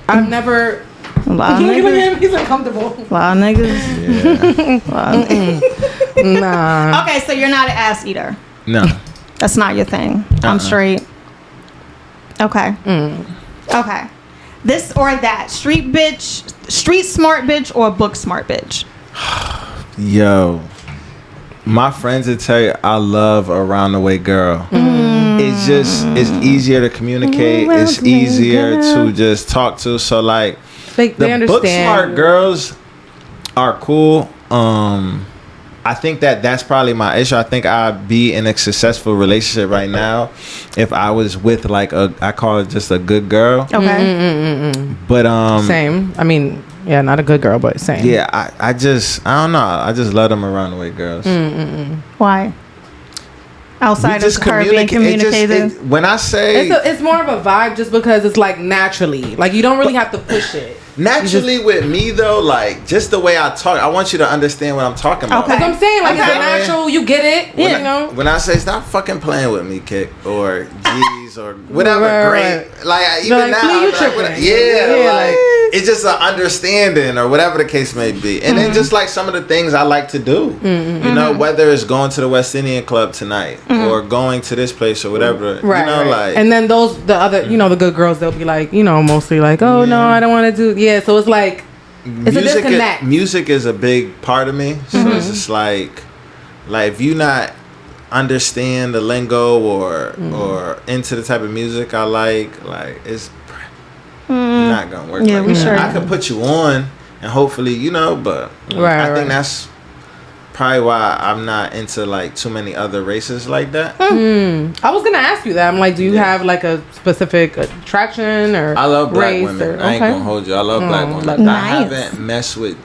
I've never. a lot of Look at niggas. him. He's uncomfortable. A lot of niggas. Yeah. A lot of niggas. Nah. Okay, so you're not an ass eater. No. That's not your thing. I'm straight. Okay. Okay. This or that. Street smart bitch, or book smart bitch. Yo, my friends would tell you I love a roundabout girl. It's easier to communicate. It's easier to just talk to. So like, They the understand. book smart girls are cool. I think that's probably my issue. I think I'd be in a successful relationship right now if I was with like I call it just a good girl. Okay. But Same. I mean, yeah, not a good girl, but same. yeah, I don't know. I just love them roundabout girls. Why? Outside of her being communicative. When I say It's more of a vibe, just because it's like naturally. Like you don't really have to push it. naturally with me though, like just the way I talk, I want you to understand what I'm talking about. Okay. Like I'm saying, like Okay. it's natural. You get it. When You know. when I say stop fucking playing with me, Kick, or G's, or whatever, Right. great. Like even Like, now, Flea, you I'm like, tripping. what- yeah, Yeah, like like- it's just an understanding, or whatever the case may be. And then just like some of the things I like to do, you know, whether it's going to the West Indian Club tonight or going to this place or whatever, Right, you know, right. like. And then the other, the good girls, they'll be like, mostly like, oh no, I don't want to do. Yeah, so it's like, it's a disconnect. Music is a big part of me, so it's just like if you not understand the lingo or into the type of music I like it's not gonna work. Yeah, like we that. sure. I could put you on and hopefully but I think that's probably why I'm not into like too many other races like that. I was gonna ask you that. I'm like, do you have like a specific attraction or I love black race women. or, I ain't gonna hold you. I love black women. like I Nice. haven't messed with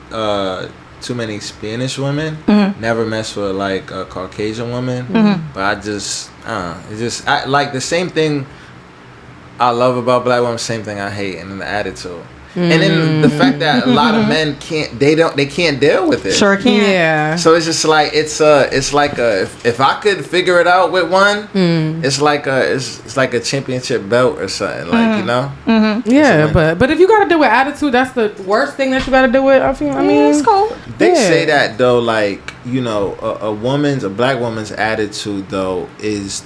too many Spanish women. Never messed with like a Caucasian woman. But I just, I like the same thing I love about black women. Same thing I hate, and then the attitude. And then the fact that a lot of men can't deal with it. Sure can. Yeah. So it's just like it's like if I could figure it out with one, it's like a championship belt or something, like you know. Yeah, but if you gotta deal with attitude, that's the worst thing that you gotta deal with. I mean, It's cool. They Yeah. say that though, like a black woman's attitude though is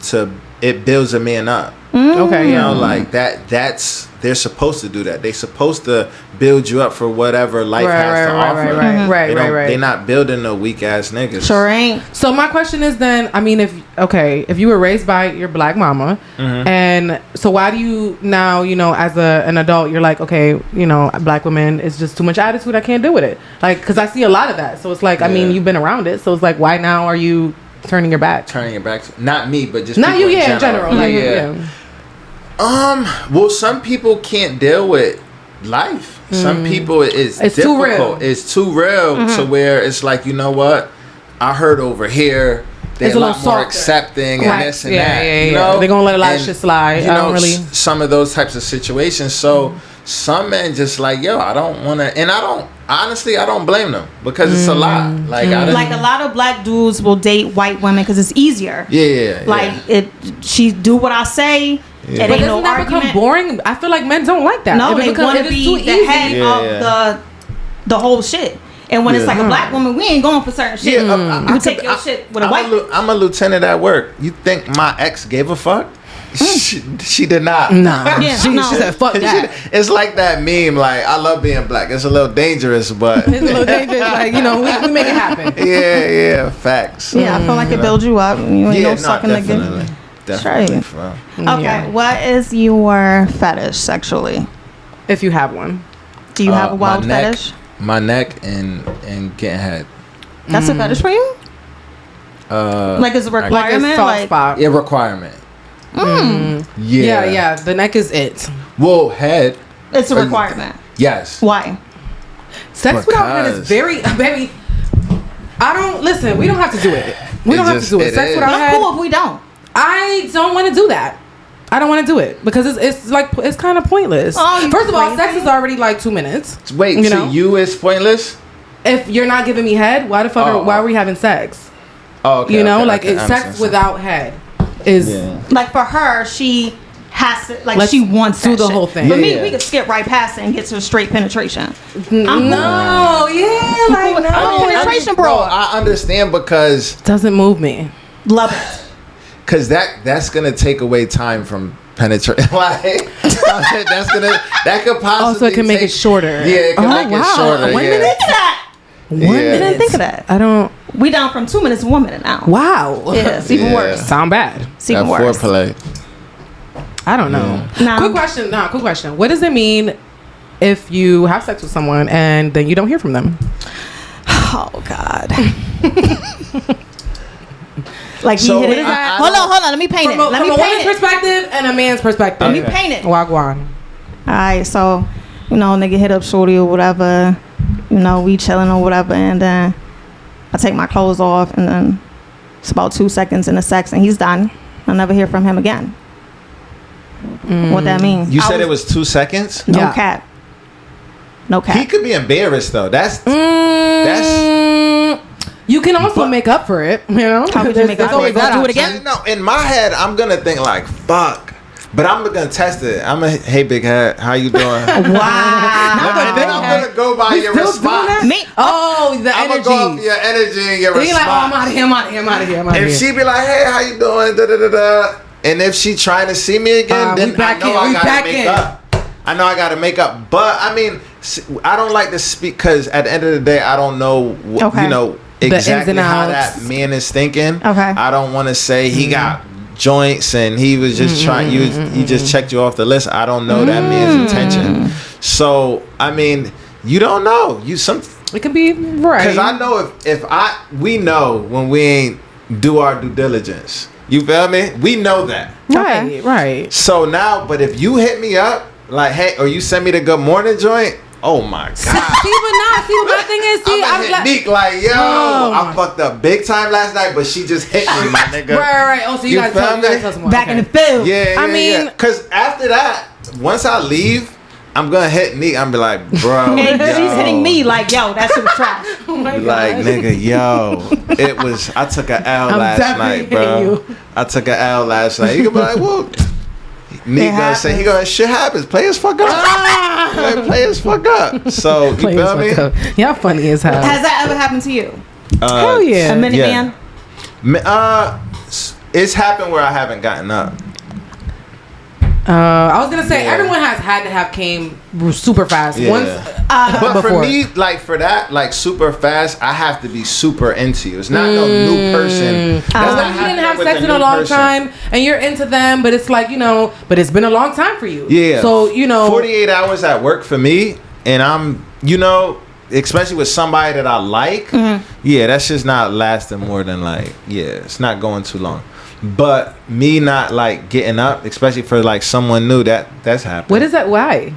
it builds a man up. okay, You yeah. know, like they're supposed to do that. They're supposed to build you up for whatever life has to offer. Right. They're not building no weak ass niggas. Sure ain't. So my question is then, I mean, if you were raised by your black mama, and so why do you now, as an adult, you're like, okay, black women, it's just too much attitude. I can't deal with it. Like, because I see a lot of that. So it's like, I mean, Yeah. you've been around it. So it's like, why now are you turning your back? Turning your back. Not me, but just Not people you, in general. Like, Well, some people can't deal with life. Some people it's difficult. Too real. It's too real to where it's like, you know what? I heard over here they're a lot more accepting and this and that. You know? They're gonna let a lot of shit slide. You know, really some of those types of situations. So some men just like, yo, I don't want to, and I don't blame them because it's a lot. Like like a lot of black dudes will date white women because it's easier. She do what I say. It but ain't doesn't no that argument. become boring? I feel like men don't like that. No, they want to be the head of the whole shit. And when it's like a black woman, we ain't going for certain shit. You take your shit with a white. I'm a lieutenant at work. You think my ex gave a fuck? She did not. Nah. She said fuck that. It's like that meme. Like, I love being black. It's a little dangerous, but it's a little dangerous. Like, you know, we make it happen. Yeah, facts. Yeah, I feel like it builds you up. You ain't no sucking definitely. again. Definitely. Okay, what is your fetish sexually? If you have one. Do you have a wild fetish? My neck and getting head. That's a fetish for you? Like it's a requirement? Like spot. Yeah, requirement. Yeah. The neck is it. Well, head. It's a requirement. Yes. Why? Sex without head is very. I don't listen. We don't have to do it. We don't have to do it. Sex without head. That's cool if we don't. I don't want to do that. I don't want to do it because it's kind of pointless. First of all, sex is already like 2 minutes. Wait, you is pointless? If you're not giving me head, why the fuck? Why are we having sex? Oh, okay. You know, it's sex without head is like for her. She has to she wants to do the whole thing. For me, we could skip right past it and get to straight penetration. No, penetration, bro. I understand because doesn't move me. Love it. Cause that's gonna take away time from penetration. Like that could possibly also it can make it shorter. Yeah, it can make it shorter. 1 minute. Think of that. 1 minute. I didn't think of that. I don't. We down from 2 minutes to 1 minute now. Wow. Yeah, it's even worse. Sound bad. It's even worse. Foreplay. I don't know. Quick question. What does it mean if you have sex with someone and then you don't hear from them? Oh God. Like so he hit it. Hold on. Let me paint it. From a woman's perspective and a man's perspective. Let me paint it. Wagwan. All right, so nigga hit up shorty or whatever. We chilling or whatever, and then I take my clothes off, and then it's about 2 seconds in the sex, and he's done. I never hear from him again. What that means? You said it was 2 seconds? No cap. No cap. He could be embarrassed though. That's. You can also make up for it, How could you make up for it? Do it again? No, in my head, I'm gonna think like, fuck. But I'm gonna test it. Hey, big head, how you doing? Wow. I'm gonna go by your response. The energy. I'm gonna go off your energy and your response. Like, I'm out of here. If she be like, hey, how you doing? Da, da, da, da. And if she trying to see me again, then I know I gotta make up. I know I gotta make up. But I mean, I don't like to speak because at the end of the day, I don't know, exactly how that man is thinking. Okay. I don't want to say he got joints and he was just trying. He just checked you off the list. I don't know that man's intention. So I mean, you don't know. It can be right. Because I know we know when we ain't do our due diligence. You feel me? We know that. Right. So now, but if you hit me up like, hey, or you send me the good morning joint. Oh my God. See, my thing is, I'm like, Nick, like, yo, I fucked up big time last night, but she just hit me, my nigga. Right. Oh, so you gotta tell us more. Back in the field. Yeah. I mean, because after that, once I leave, I'm gonna hit Nick. I'm be like, bro. And she's hitting me like, yo, that shit was trash. Oh my God. Like, nigga, yo, I took an L last night, bro. I took an L last night. You can be like, well. Nick gonna say, shit happens. Players fuck up. Players fuck up. So, you feel me? Y'all funny as hell. Has that ever happened to you? Hell yeah. A minute man? It's happened where I haven't gotten up. I was gonna say everyone has had to have came super fast once. But for me, like for that, like super fast, I have to be super into you. It's not no new person. That's like you didn't have sex in a long time, and you're into them, but it's like but it's been a long time for you. Yeah. So 48 hours at work for me, and I'm especially with somebody that I like. Yeah, that's just not lasting more than it's not going too long. But me not like getting up, especially for like someone new, that's happening. What is that? Why?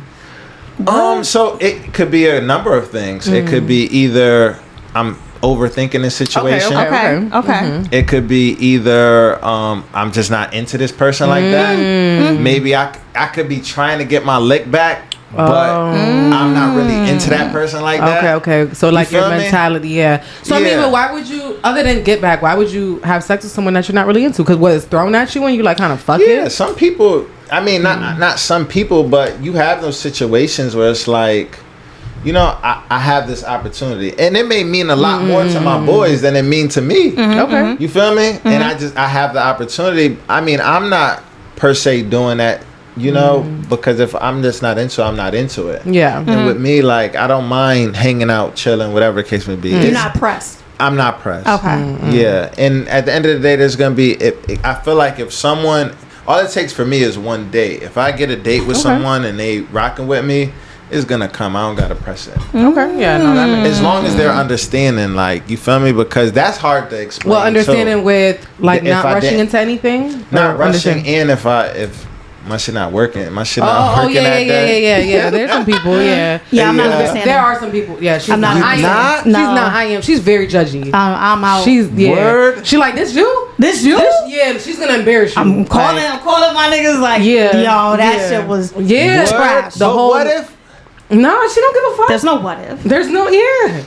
So it could be a number of things. It could be either I'm overthinking the situation. Okay. It could be either I'm just not into this person like that. Maybe I could be trying to get my lick back, but I'm not really into that person like that. Okay. So like your mentality, yeah. So I mean, Yeah. but why would you, other than get back, why would you have sex with someone that you're not really into? Because what is thrown at you and you like kind of fuck Yeah, it? some people. I mean, not some people, but you have those situations where it's like, you know, I have this opportunity, and it may mean a lot more to my boys than it mean to me. Okay. You feel me? And I have the opportunity. I mean, I'm not per se doing that, you know, because if I'm just not into it, I'm not into it. Yeah. And with me, like, I don't mind hanging out, chilling, whatever the case may be. You're not pressed. I'm not pressed. Okay. Yeah. And at the end of the day, there's going to be, I feel like if someone, all it takes for me is one date. If I get a date with someone and they rocking with me, it's going to come. I don't got to press it. Okay. Yeah, no, that makes As long as they're understanding, like, you feel me? Because that's hard to explain. well, understanding too. with like If not I rushing didn't- into anything? Not Or rushing understand- in if my shit not working. My shit not Oh, working yeah, that day. yeah. There's some people, yeah. Yeah, I'm not Yeah. understanding. There are some people, yeah. She's I'm not I am. not? She's No. not. I am. She's very judgy. I'm out. She's Word? She like this you? This you? Yeah, she's gonna embarrass you. I'm calling my niggas like, Yeah. yo, that Yeah. shit was Yeah. trash. The But whole- what if? No, she don't give a fuck. There's no what if. There's no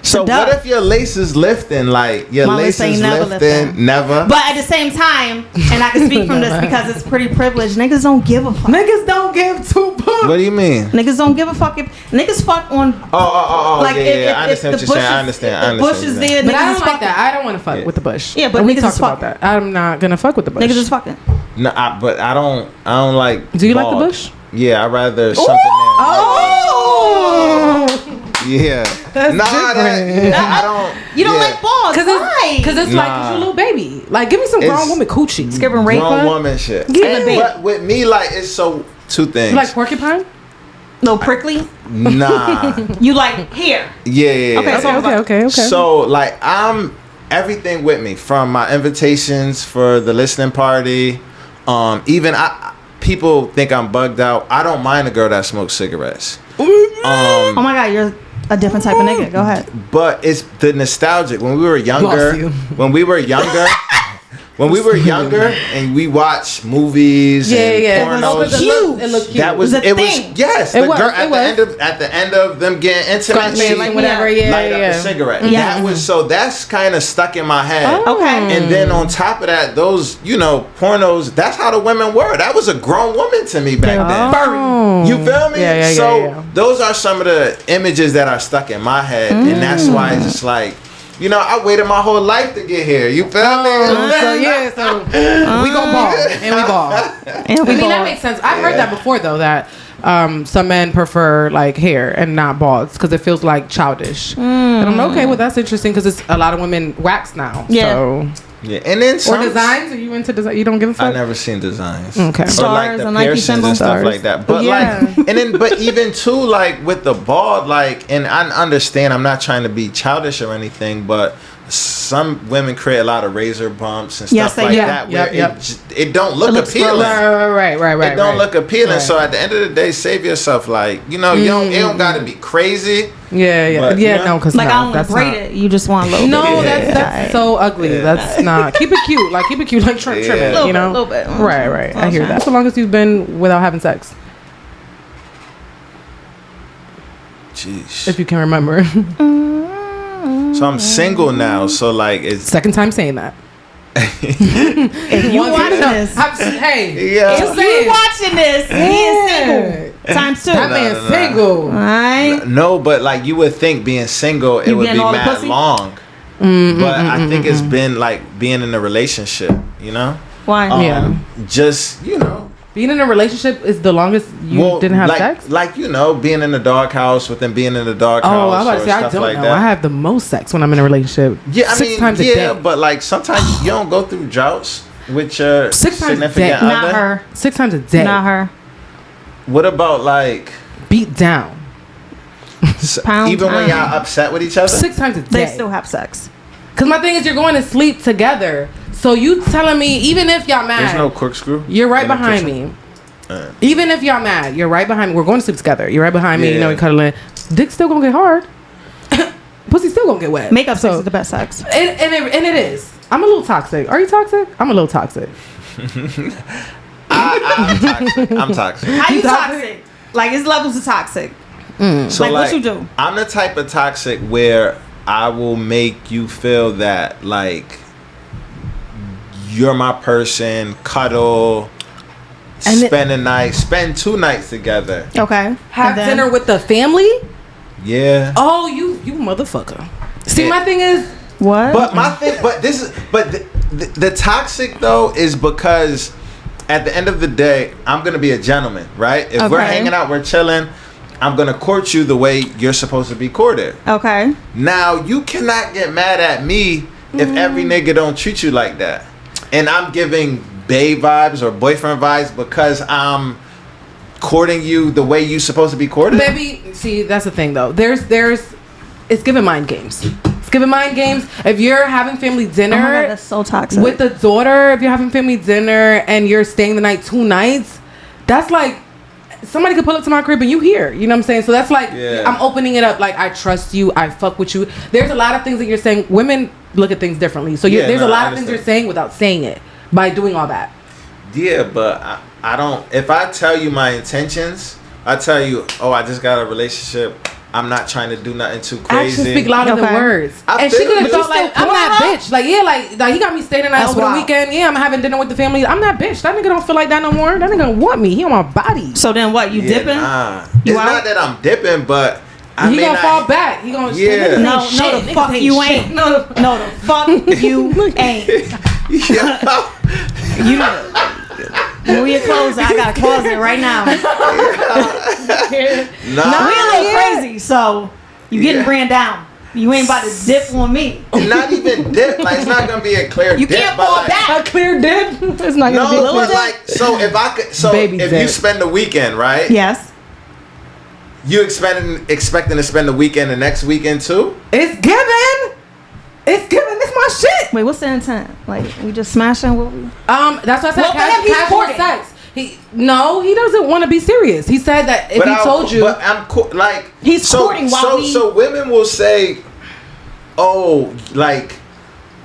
So Duh. what if your lace is lifting? Like your My lace lace ain't is never lifting, lifting. never. But at the same time, and I can speak from this because it's pretty privileged, niggas don't give a fuck. Niggas don't give two fucks. What do you mean? Niggas don't give a fuck if niggas fuck on Oh, like yeah, if, I understand what the you're saying. bush I is- understand. if I the bush understand is what there, But niggas I is don't like fucking. that. I don't want to fuck Yeah. with the bush. Yeah, but And we niggas talked is about fucking. that. I'm not gonna fuck with the bush. Niggas is fucking. No, but I don't like. Do you like the bald. bush? Yeah, I rather something Oh. there. Yeah. That's Nah, different. I don't. You don't yeah. like balls. Cause Why? it's like, cause you're a little baby. Like, give me some grown It's- woman coochie. Giving rape. grown woman shit. Give And- me. but with me, like, it's so two things. You like porcupine? No prickly. Nah. You like here. Yeah. Okay, so- Okay. So like I'm everything with me from my invitations for the listening party. Even people think I'm bugged out. I don't mind a girl that smokes cigarettes. Oh my god, you're a different type of nigga. Go ahead. But it's the nostalgic. When we were younger, Lost you. when we were younger and we watched movies and pornos. It looked cute. That was It was a it was thing. yes. It The was, girl it was. at the end of them getting intimate, Scratch she me, like whatever. Yeah. Yeah, light up yeah. the cigarette. Yeah. That was so that's kind of stuck in my head. Oh. Okay. And then on top of that, those pornos. That's how the women were. That was a grown woman to me back then. Oh. You feel me? Yeah, So yeah. those are some of the images that are stuck in my head, and that's why it's just like, you know, I waited my whole life to get here. You feel me? So we go ball and we ball. And I we mean, that ball. makes sense. I've heard that before, though, that some men prefer like hair and not balls because it feels like childish. And I'm okay with that's interesting because it's a lot of women wax now. Yeah. So. Yeah, and then Or some, designs? Are you into design? You don't give a fuck? I never seen designs. Okay. Or like Stars the and Nike piercings symbols. and stuff Stars. like that. But Yeah. like, and then, but even too, like with the bald, like, and I understand, I'm not trying to be childish or anything, but some women create a lot of razor bumps and stuff Yes, they like do. that where Yep. it don't look It looks appealing. Right. It don't look appealing. Right. So at the end of the day, save yourself. Like, you know, you don't. It don't got to be crazy. Yeah. But, you know, No, because Like I don't want that's to braid not. it. You just want a little. No, bit. that's so ugly. That's not. Keep it cute. Like trim Yeah. it. Little You bit, know. little bit. Right. I hear Okay. that. So long as you've been without having sex, Jeez. if you can remember. So I'm single now. So like, it's Second time saying that. If you Once watching again, this, Hey. yeah. Just if you saying. watching this, he is single. Times two. That No, man's no, no. single. Alright. No, but like you would think being single, it You would getting be all the mad pussy? long. But I think it's been like being in a relationship, you know? Why? Yeah. Just, you know. Being in a relationship is the longest you didn't have like, sex? Like, you know, being in the doghouse with them being in the doghouse. Oh, I was about to or say, I stuff don't like know. that. I have the most sex when I'm in a relationship. Yeah, I 6 mean, times a yeah, day. but like sometimes you don't go through droughts with your 6 times a day. significant Not other. her. 6 times a day. Not her. What about like Beat down. Pound even when town. y'all upset with each other? 6 times a They day. still have sex. Because my thing is, you're going to sleep together. So you telling me, even if y'all mad, There's no corkscrew. you're right in the behind kitchen? me. Even if y'all mad, you're right behind me. We're going to sleep together. You're right behind me. You know, we're cuddling. Dick's still gonna get hard. Pussy still gonna get wet. Makeup sex is the best sex. And it is. I'm a little toxic. Are you toxic? I'm a little toxic. I'm toxic. I'm toxic. How you toxic? Like, it's levels of toxic. So like, what you do? I'm the type of toxic where I will make you feel that, like, you're my person, cuddle, spend a night, spend 2 nights together. Okay. Have dinner with the family? Yeah. Oh, you motherfucker. See, my thing is... What? But my thing, the toxic, though, is because at the end of the day, I'm going to be a gentleman, right? If we're hanging out, we're chilling, I'm going to court you the way you're supposed to be courted. Okay. Now, you cannot get mad at me if every nigga don't treat you like that. And I'm giving bae vibes or boyfriend vibes because I'm courting you the way you supposed to be courted. Baby, see, that's the thing, though. It's giving mind games. It's giving mind games. If you're having family dinner, oh my God, that's so toxic. With the daughter, if you're having family dinner and you're staying the night 2 nights, that's like somebody could pull up to my crib and you here. You know what I'm saying? So that's like I'm opening it up. Like, I trust you. I fuck with you. There's a lot of things that you're saying. Women look at things differently. So there's a lot of things you're saying without saying it by doing all that. Yeah, but I don't. If I tell you my intentions, I tell you, oh, I just got a relationship. I'm not trying to do nothing too crazy. Actions speak louder than words. And she could have felt like, I'm that bitch. Like, yeah, like he got me staying the night over the weekend. Yeah, I'm having dinner with the family. I'm that bitch. That nigga don't feel like that no more. That nigga want me. He on my body. So then what? You dipping? Nah. It's not that I'm dipping, but he gonna fall back. He gonna no, the fuck you ain't. No, the fuck you ain't. You know. Move your clothes. I got a closet right now. Nah. We a little crazy, so you getting brand down. You ain't about to dip on me. Not even dip. Like, it's not gonna be a clear you dip. You can't fall back. A clear dip. It's not gonna be a clear dip. Like, so if I could, you spend the weekend, right? Yes. You expecting to spend the weekend the next weekend too? It's given. It's given. It's my shit. Wait, what's the intent? Like, we just smashing? What we? That's why I said casual sex. He doesn't want to be serious. He said that if he told you, but I'm like he's courting while we. So women will say, "Oh, like,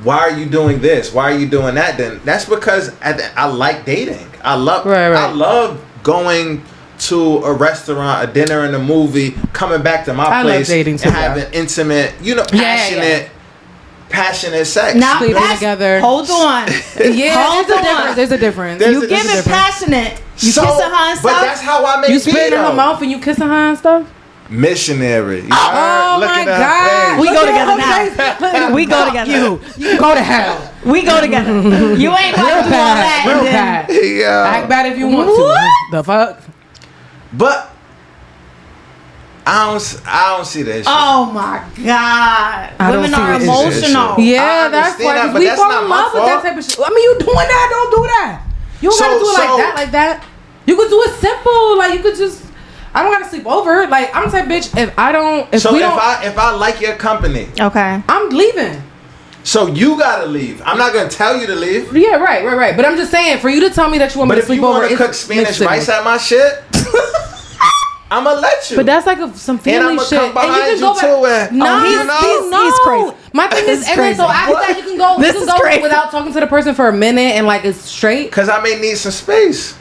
why are you doing this? Why are you doing that?" Then that's because I like dating. I love going to a restaurant, a dinner, and a movie, coming back to my place and having intimate, passionate sex. Now sleeping together. Hold on. There's a difference. You give it passionate. You kissing her and stuff. But that's how I make. You spit in her mouth and you kissing her and stuff. Missionary. Oh my God. We go together now. We go together. You go to hell. We go together. You ain't about to do all that. Real bad. Yeah. Act bad if you want to. The fuck. But I don't see that shit. Oh my God. Women are emotional. Yeah, that's why we fall in love with that type of shit. I mean, you doing that, don't do that. You don't gotta do it like that. You could do it simple. Like, you could just, I don't gotta sleep over. Like, I'm the type of bitch, if I like your company, okay, I'm leaving. So you gotta leave. I'm not gonna tell you to leave. Yeah, right. But I'm just saying, for you to tell me that you want me to sleep over, if you want to cook Spanish rice at my shit, I'm gonna let you. But that's like some family shit. And I'm gonna come behind you too. No, he's crazy. My thing is, and then so after that, you can go without talking to the person for a minute and like it's straight. Cause I may need some space.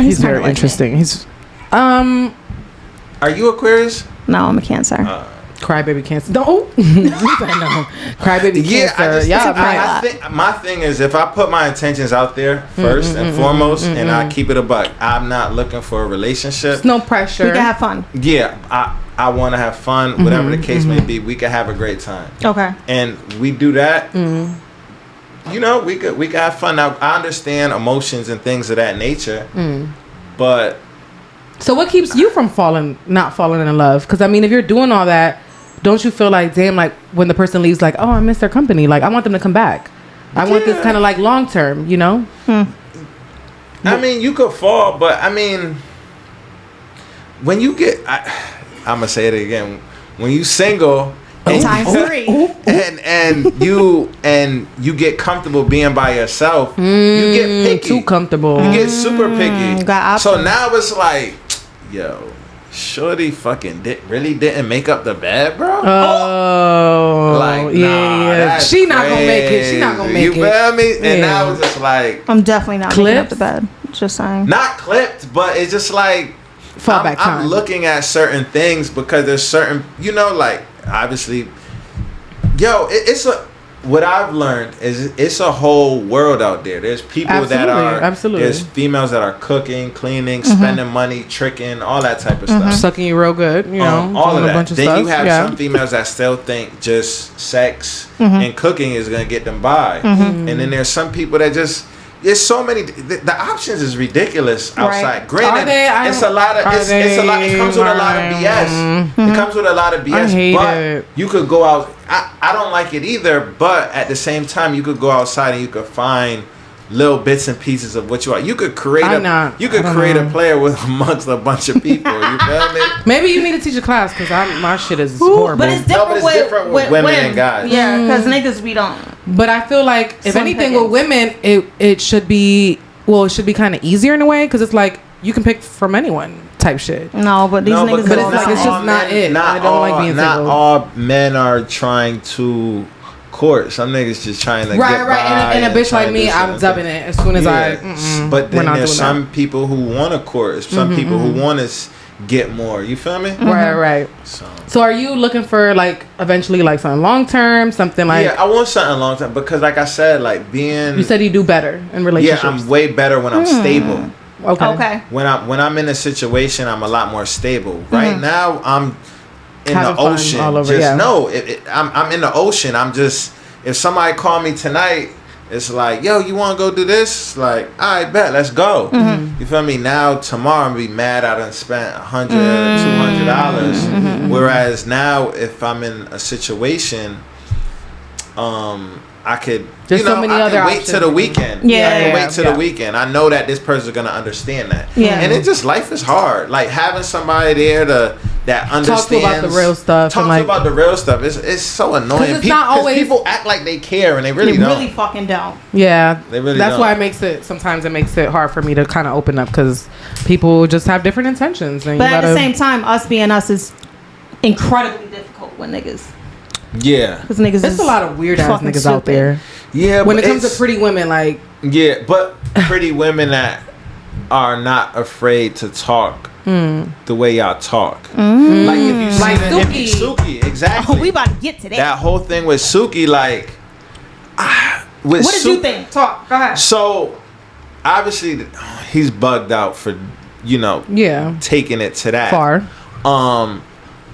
He's very interesting. He's Are you Aquarius? No, I'm a Cancer. Crybaby Cancer. No. Crybaby Cancer. My thing is, if I put my intentions out there first and foremost, and I keep it a buck, I'm not looking for a relationship. It's no pressure. We can have fun. Yeah, I want to have fun. Whatever the case may be, we can have a great time. Okay. And we do that. You know, we could have fun. Now, I understand emotions and things of that nature, but. So what keeps you from not falling in love? Because I mean, if you're doing all that, don't you feel like, damn, like when the person leaves, like, oh, I miss their company. Like, I want them to come back. I want this kind of like long term, you know? I mean, you could fall, but I mean, when you get, I'm going to say it again. When you single Times 3. And you get comfortable being by yourself. You get picky. Too comfortable. You get super picky. Got So options. now it's like, yo, shorty fucking really didn't make up the bed, bro. Oh, Like, yeah, nah, yeah. that's She not gonna make it. She not gonna make you it. You feel me? And Yeah. now it's just like, I'm definitely not making up Clips? the bed. Just saying. not clipped, but it's just like, Fallback time. I'm looking at certain things because there's certain, like, obviously, it's a, what I've learned is it's a whole world out there. There's people that are, there's females that are cooking, cleaning, spending money, tricking, all that type of stuff. Sucking you real good, all of doing that. a bunch of Then stuff. you have some females that still think just sex and cooking is gonna get them by, and then there's some people that just. There's so many. The options is ridiculous outside. Right. Granted, it's a lot of. It's a lot. It comes with a lot of BS. It comes with a lot of BS. I hate but it. you could go out. I don't like it either. But at the same time, you could go outside and you could find little bits and pieces of what you want. You could create a player with amongst a bunch of people. You feel me? Maybe you need to teach a class because my shit is horrible. But it's different, with women and guys. Yeah, because niggas we don't. But I feel like if Some anything pickings. with women, it should be kind of easier in a way because it's like you can pick from anyone type shit. No, but these niggas. but it's like it's just not it. I don't like being Not single. all men are trying to court. Some niggas just trying to get by. And a bitch trying like to me, do I'm certain dubbing it as soon as But then there's some that. people who want to court. Some people who want to get more. You feel me? Right. So are you looking for like eventually like something long term, something like? Yeah, I want something long term because, like I said, like being. You said you do better in relationships. Yeah, I'm way better when I'm stable. Okay. When I'm in a situation, I'm a lot more stable. Right now, I'm in Having the fun ocean. all over, just yeah. no, I'm in the ocean. I'm just, if somebody call me tonight, it's like, yo, you want to go do this? Like, all right, bet, let's go. You feel me? Now, tomorrow, I'm going to be mad I done spent $100, $200. Whereas now, if I'm in a situation, I could, There's so many I other can wait options. till the weekend. Yeah. I can wait till the weekend. I know that this person's going to understand that. Yeah. And it just, life is hard. Like, having somebody there that understands. Talk to about the real stuff. Talk to about the real stuff. It's so annoying. It's not always. People act like they care and they really They don't. really fucking don't. Yeah, They really that's don't. why sometimes it makes it hard for me to kind of open up because people just have different intentions. And But at the same time, us being us is incredibly difficult with niggas. Yeah. Because niggas there's is a lot of weird ass fucking niggas out stupid. there. Yeah. When but it comes to it's- pretty women, like Yeah, but pretty women that are not afraid to talk the way y'all talk. Like if you see Like Suki, exactly. Oh, we about to get to that. That whole thing with Suki, like, with What did you think? Talk. Go ahead. So, obviously, he's bugged out for, yeah, taking it to that. far.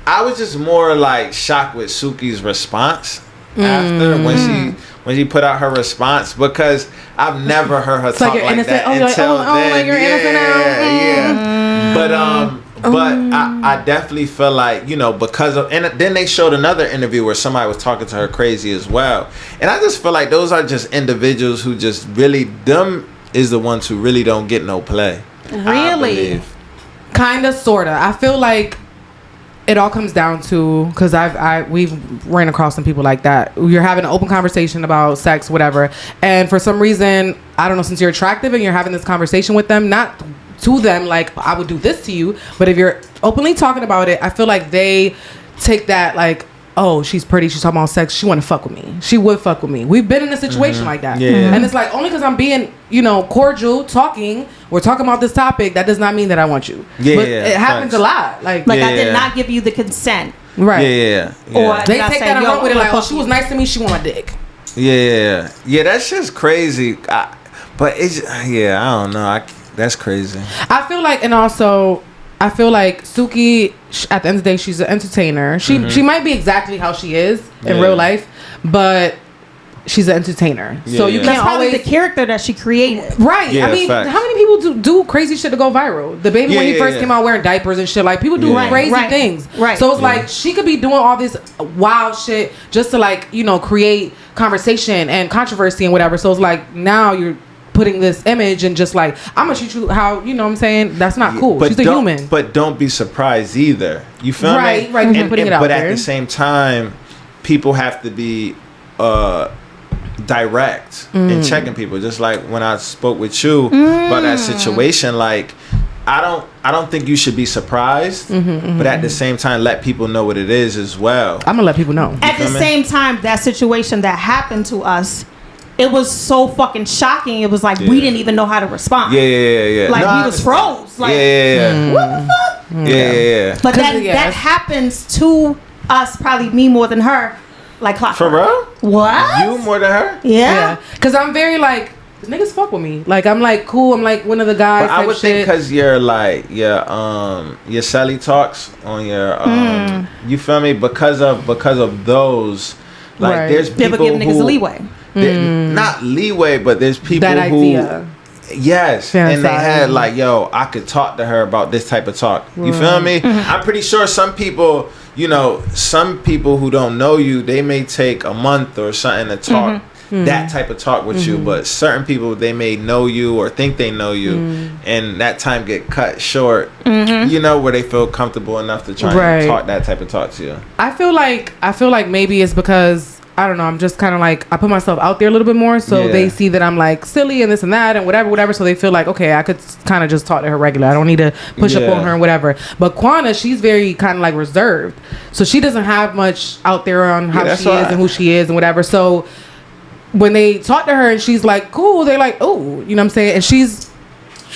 I was just more like shocked with Suki's response after when she put out her response because I've never heard her talk like you're like innocent. that Oh, you're until like, oh, then. like you're innocent now. Yeah. But I definitely feel like because of, and then they showed another interview where somebody was talking to her crazy as well, and I just feel like those are just individuals who just really them is the ones who really don't get no play. Really? Kinda, sorta. I feel like it all comes down to because we've ran across some people like that. You're having an open conversation about sex, whatever, and for some reason, I don't know, since you're attractive and you're having this conversation with them, not to them like I would do this to you, but if you're openly talking about it, I feel like they take that like, oh, she's pretty, she's talking about sex, she want to fuck with me, she would fuck with me. We've been in a situation like that, and it's like only because I'm being cordial, we're talking about this topic, that does not mean that I want you. But it happens a lot, like I did not give you the consent, right? Yeah. Or They did I take say, that and yo, run with it like, oh, fuck she you? was nice to me, she want my dick. Yeah. That's just crazy. But it's I don't know. That's crazy. I feel like, and also, I feel like Suki, at the end of the day, she's an entertainer. She might be exactly how she is in real life, but she's an entertainer. So you That's can't probably always the character that she created. right. Yeah, I mean, facts. how many people do crazy shit to go viral? The baby when he first came out wearing diapers and shit, like people do crazy things. Right. So it's like she could be doing all this wild shit just to like create conversation and controversy and whatever. So it's like now you're putting this image and just like I'm gonna treat you how what I'm saying, that's not cool. But She's a human. But don't be surprised either. You feel me? Right. Putting it out but there. at the same time, people have to be direct in checking people. Just like when I spoke with you about that situation, like I don't think you should be surprised, but at the same time, let people know what it is as well. I'm gonna let people know. At the same time, that situation that happened to us, it was so fucking shocking. It was like we didn't even know how to respond. Yeah. Like No, we was froze. Like what the fuck? Yeah. But that happens to us, probably me more than her. Like clockwork. For real? What? You more than her? Yeah. Cause I'm very like, niggas fuck with me. Like I'm like cool. I'm like one of the guys. But I would think because you're like your Sally talks on your you feel me, because of those, like there's people never give niggas leeway. Not leeway, but there's people that who idea. Yes, and they had like, yo, I could talk to her about this type of talk. You feel me? I'm pretty sure some people, some people who don't know you, they may take a month or something to talk that type of talk with you, but certain people, they may know you or think they know you, and that time get cut short. Where they feel comfortable enough to try and talk that type of talk to you. I feel like maybe it's because I don't know. I'm just kind of like, I put myself out there a little bit more, so they see that I'm like silly and this and that and whatever. So they feel like, okay, I could kind of just talk to her regular. I don't need to push up on her and whatever. But Quana, she's very kind of like reserved, so she doesn't have much out there on how she is and who she is and whatever. So when they talk to her and she's like cool, they're like, oh, you know what I'm saying? And she's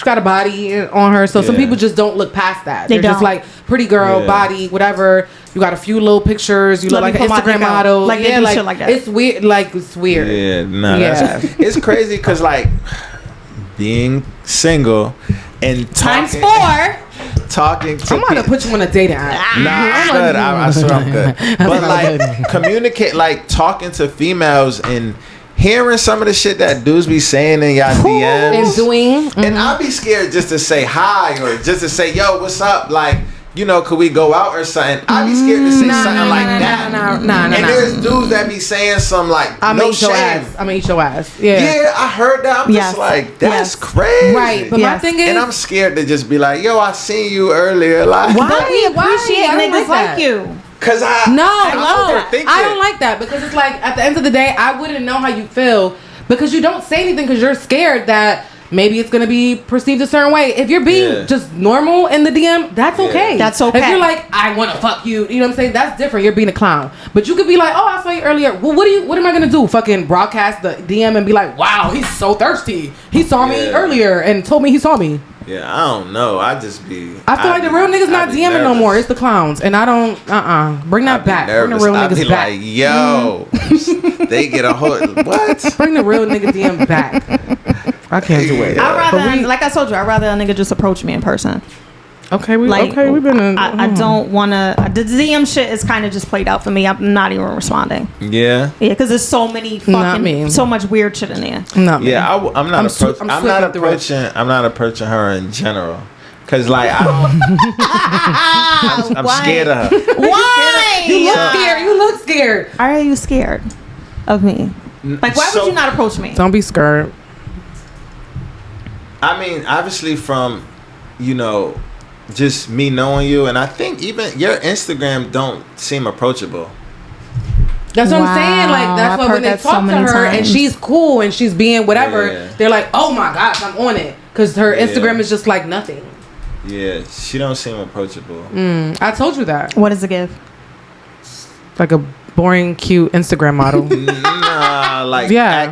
got a body on her, so some people just don't look past that. They're just like pretty girl, body, whatever. You got a few little pictures. You look like an Instagram model. Like they do shit like that. It's weird. Like it's weird. Yeah, no, it's crazy because like being single and times 4. Talking to I'm gonna put you on a dating app. Nah, I'm good. I swear I'm good. But like communicate, like talking to females and hearing some of the shit that dudes be saying in y'all DMs and doing, and I'll be scared just to say hi or just to say, yo, what's up? Like, could we go out or something? I'd be scared to say something like that. And there's dudes that be saying some like, no shame. I'm gonna eat your ass. Yeah, I heard that. I'm just like, that's crazy. Right, but my thing is, and I'm scared to just be like, yo, I seen you earlier. Like, why? But we appreciate niggas like you. Cause I don't like that because it's like at the end of the day, I wouldn't know how you feel because you don't say anything because you're scared that maybe it's gonna be perceived a certain way. If you're being just normal in the DM, that's okay. That's okay. If you're like, I want to fuck you, you know what I'm saying? That's different. You're being a clown. But you could be like, oh, I saw you earlier. Well, what am I gonna do? Fucking broadcast the DM and be like, wow, he's so thirsty. He saw me earlier and told me he saw me. Yeah, I don't know. I feel like the real niggas not DMing no more. It's the clowns, and I don't. Bring that back. Bring the real niggas back. Like, yo, they get a hold. What? Bring the real nigga DM back. I can't do it. Like I told you, I'd rather a nigga just approach me in person. Okay, we've been. I don't want to. The DM shit is kind of just played out for me. I'm not even responding. Yeah, because there's so many fucking, so much weird shit in there. Not me. Yeah, I'm not approaching her in general. Cause like I'm scared of her. Why? You look scared. Are you scared of me? Like, why would you not approach me? Don't be scared. I mean, obviously from, just me knowing you, and I think even your Instagram don't seem approachable. That's what I'm saying. Like, that's why when they talk to her and she's cool and she's being whatever, they're like, oh my gosh, I'm on it. Because her Instagram is just like nothing. Yeah, she don't seem approachable. I told you that. What does it give? Like a boring, cute Instagram model. Nah, like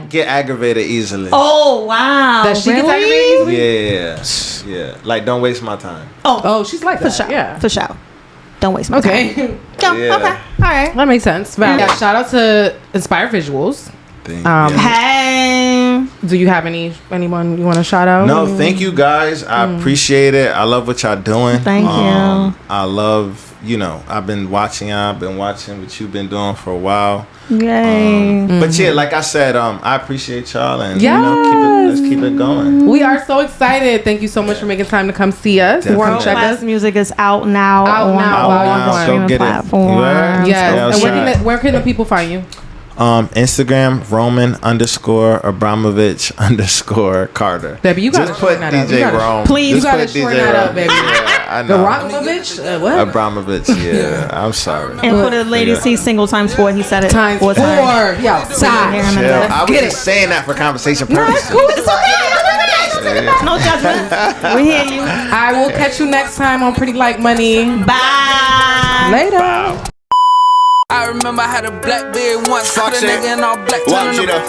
get aggravated easily. Oh wow, that she gets aggravated easily? Yeah. Like, don't waste my time. Oh, she's like that. For sure. Yeah, for sure. Don't waste my time. Okay, all right. That makes sense. Yeah. Shout out to Inspire Visuals. Hey, do you have anyone you want to shout out? No, thank you guys. I appreciate it. I love what y'all doing. Thank you. I love, I've been watching y'all. I've been watching what you've been doing for a while. Yay. But yeah, like I said, I appreciate y'all, and let's keep it going. We are so excited. Thank you so much for making time to come see us. World Class Music is out now. Go get it. Yes. And where can the people find you? Instagram Roman_Abramovich_Carter. Baby, you gotta just put shorten that DJ up. Rome. Please, you Just gotta put shorten DJ that up, Rome. baby. Yeah, I The know. Abramovich? What? Abramovich. Yeah, I'm sorry. And for the ladies, see single times 4. He said it Times 4. 4 times. Yeah, Hear side. him in the Chill. back. I was Get just it. saying that for conversation No, it's purposes. cool. It's okay. No judgment. We hear you. I will catch you next time on Pretty Like Money. Bye. Later. I remember I had a Blackberry once. Saw the Watch it. nigga in all black. Watch it up.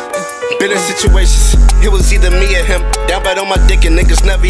Been in situations, it was either me or him. Down bad on my dick and niggas never.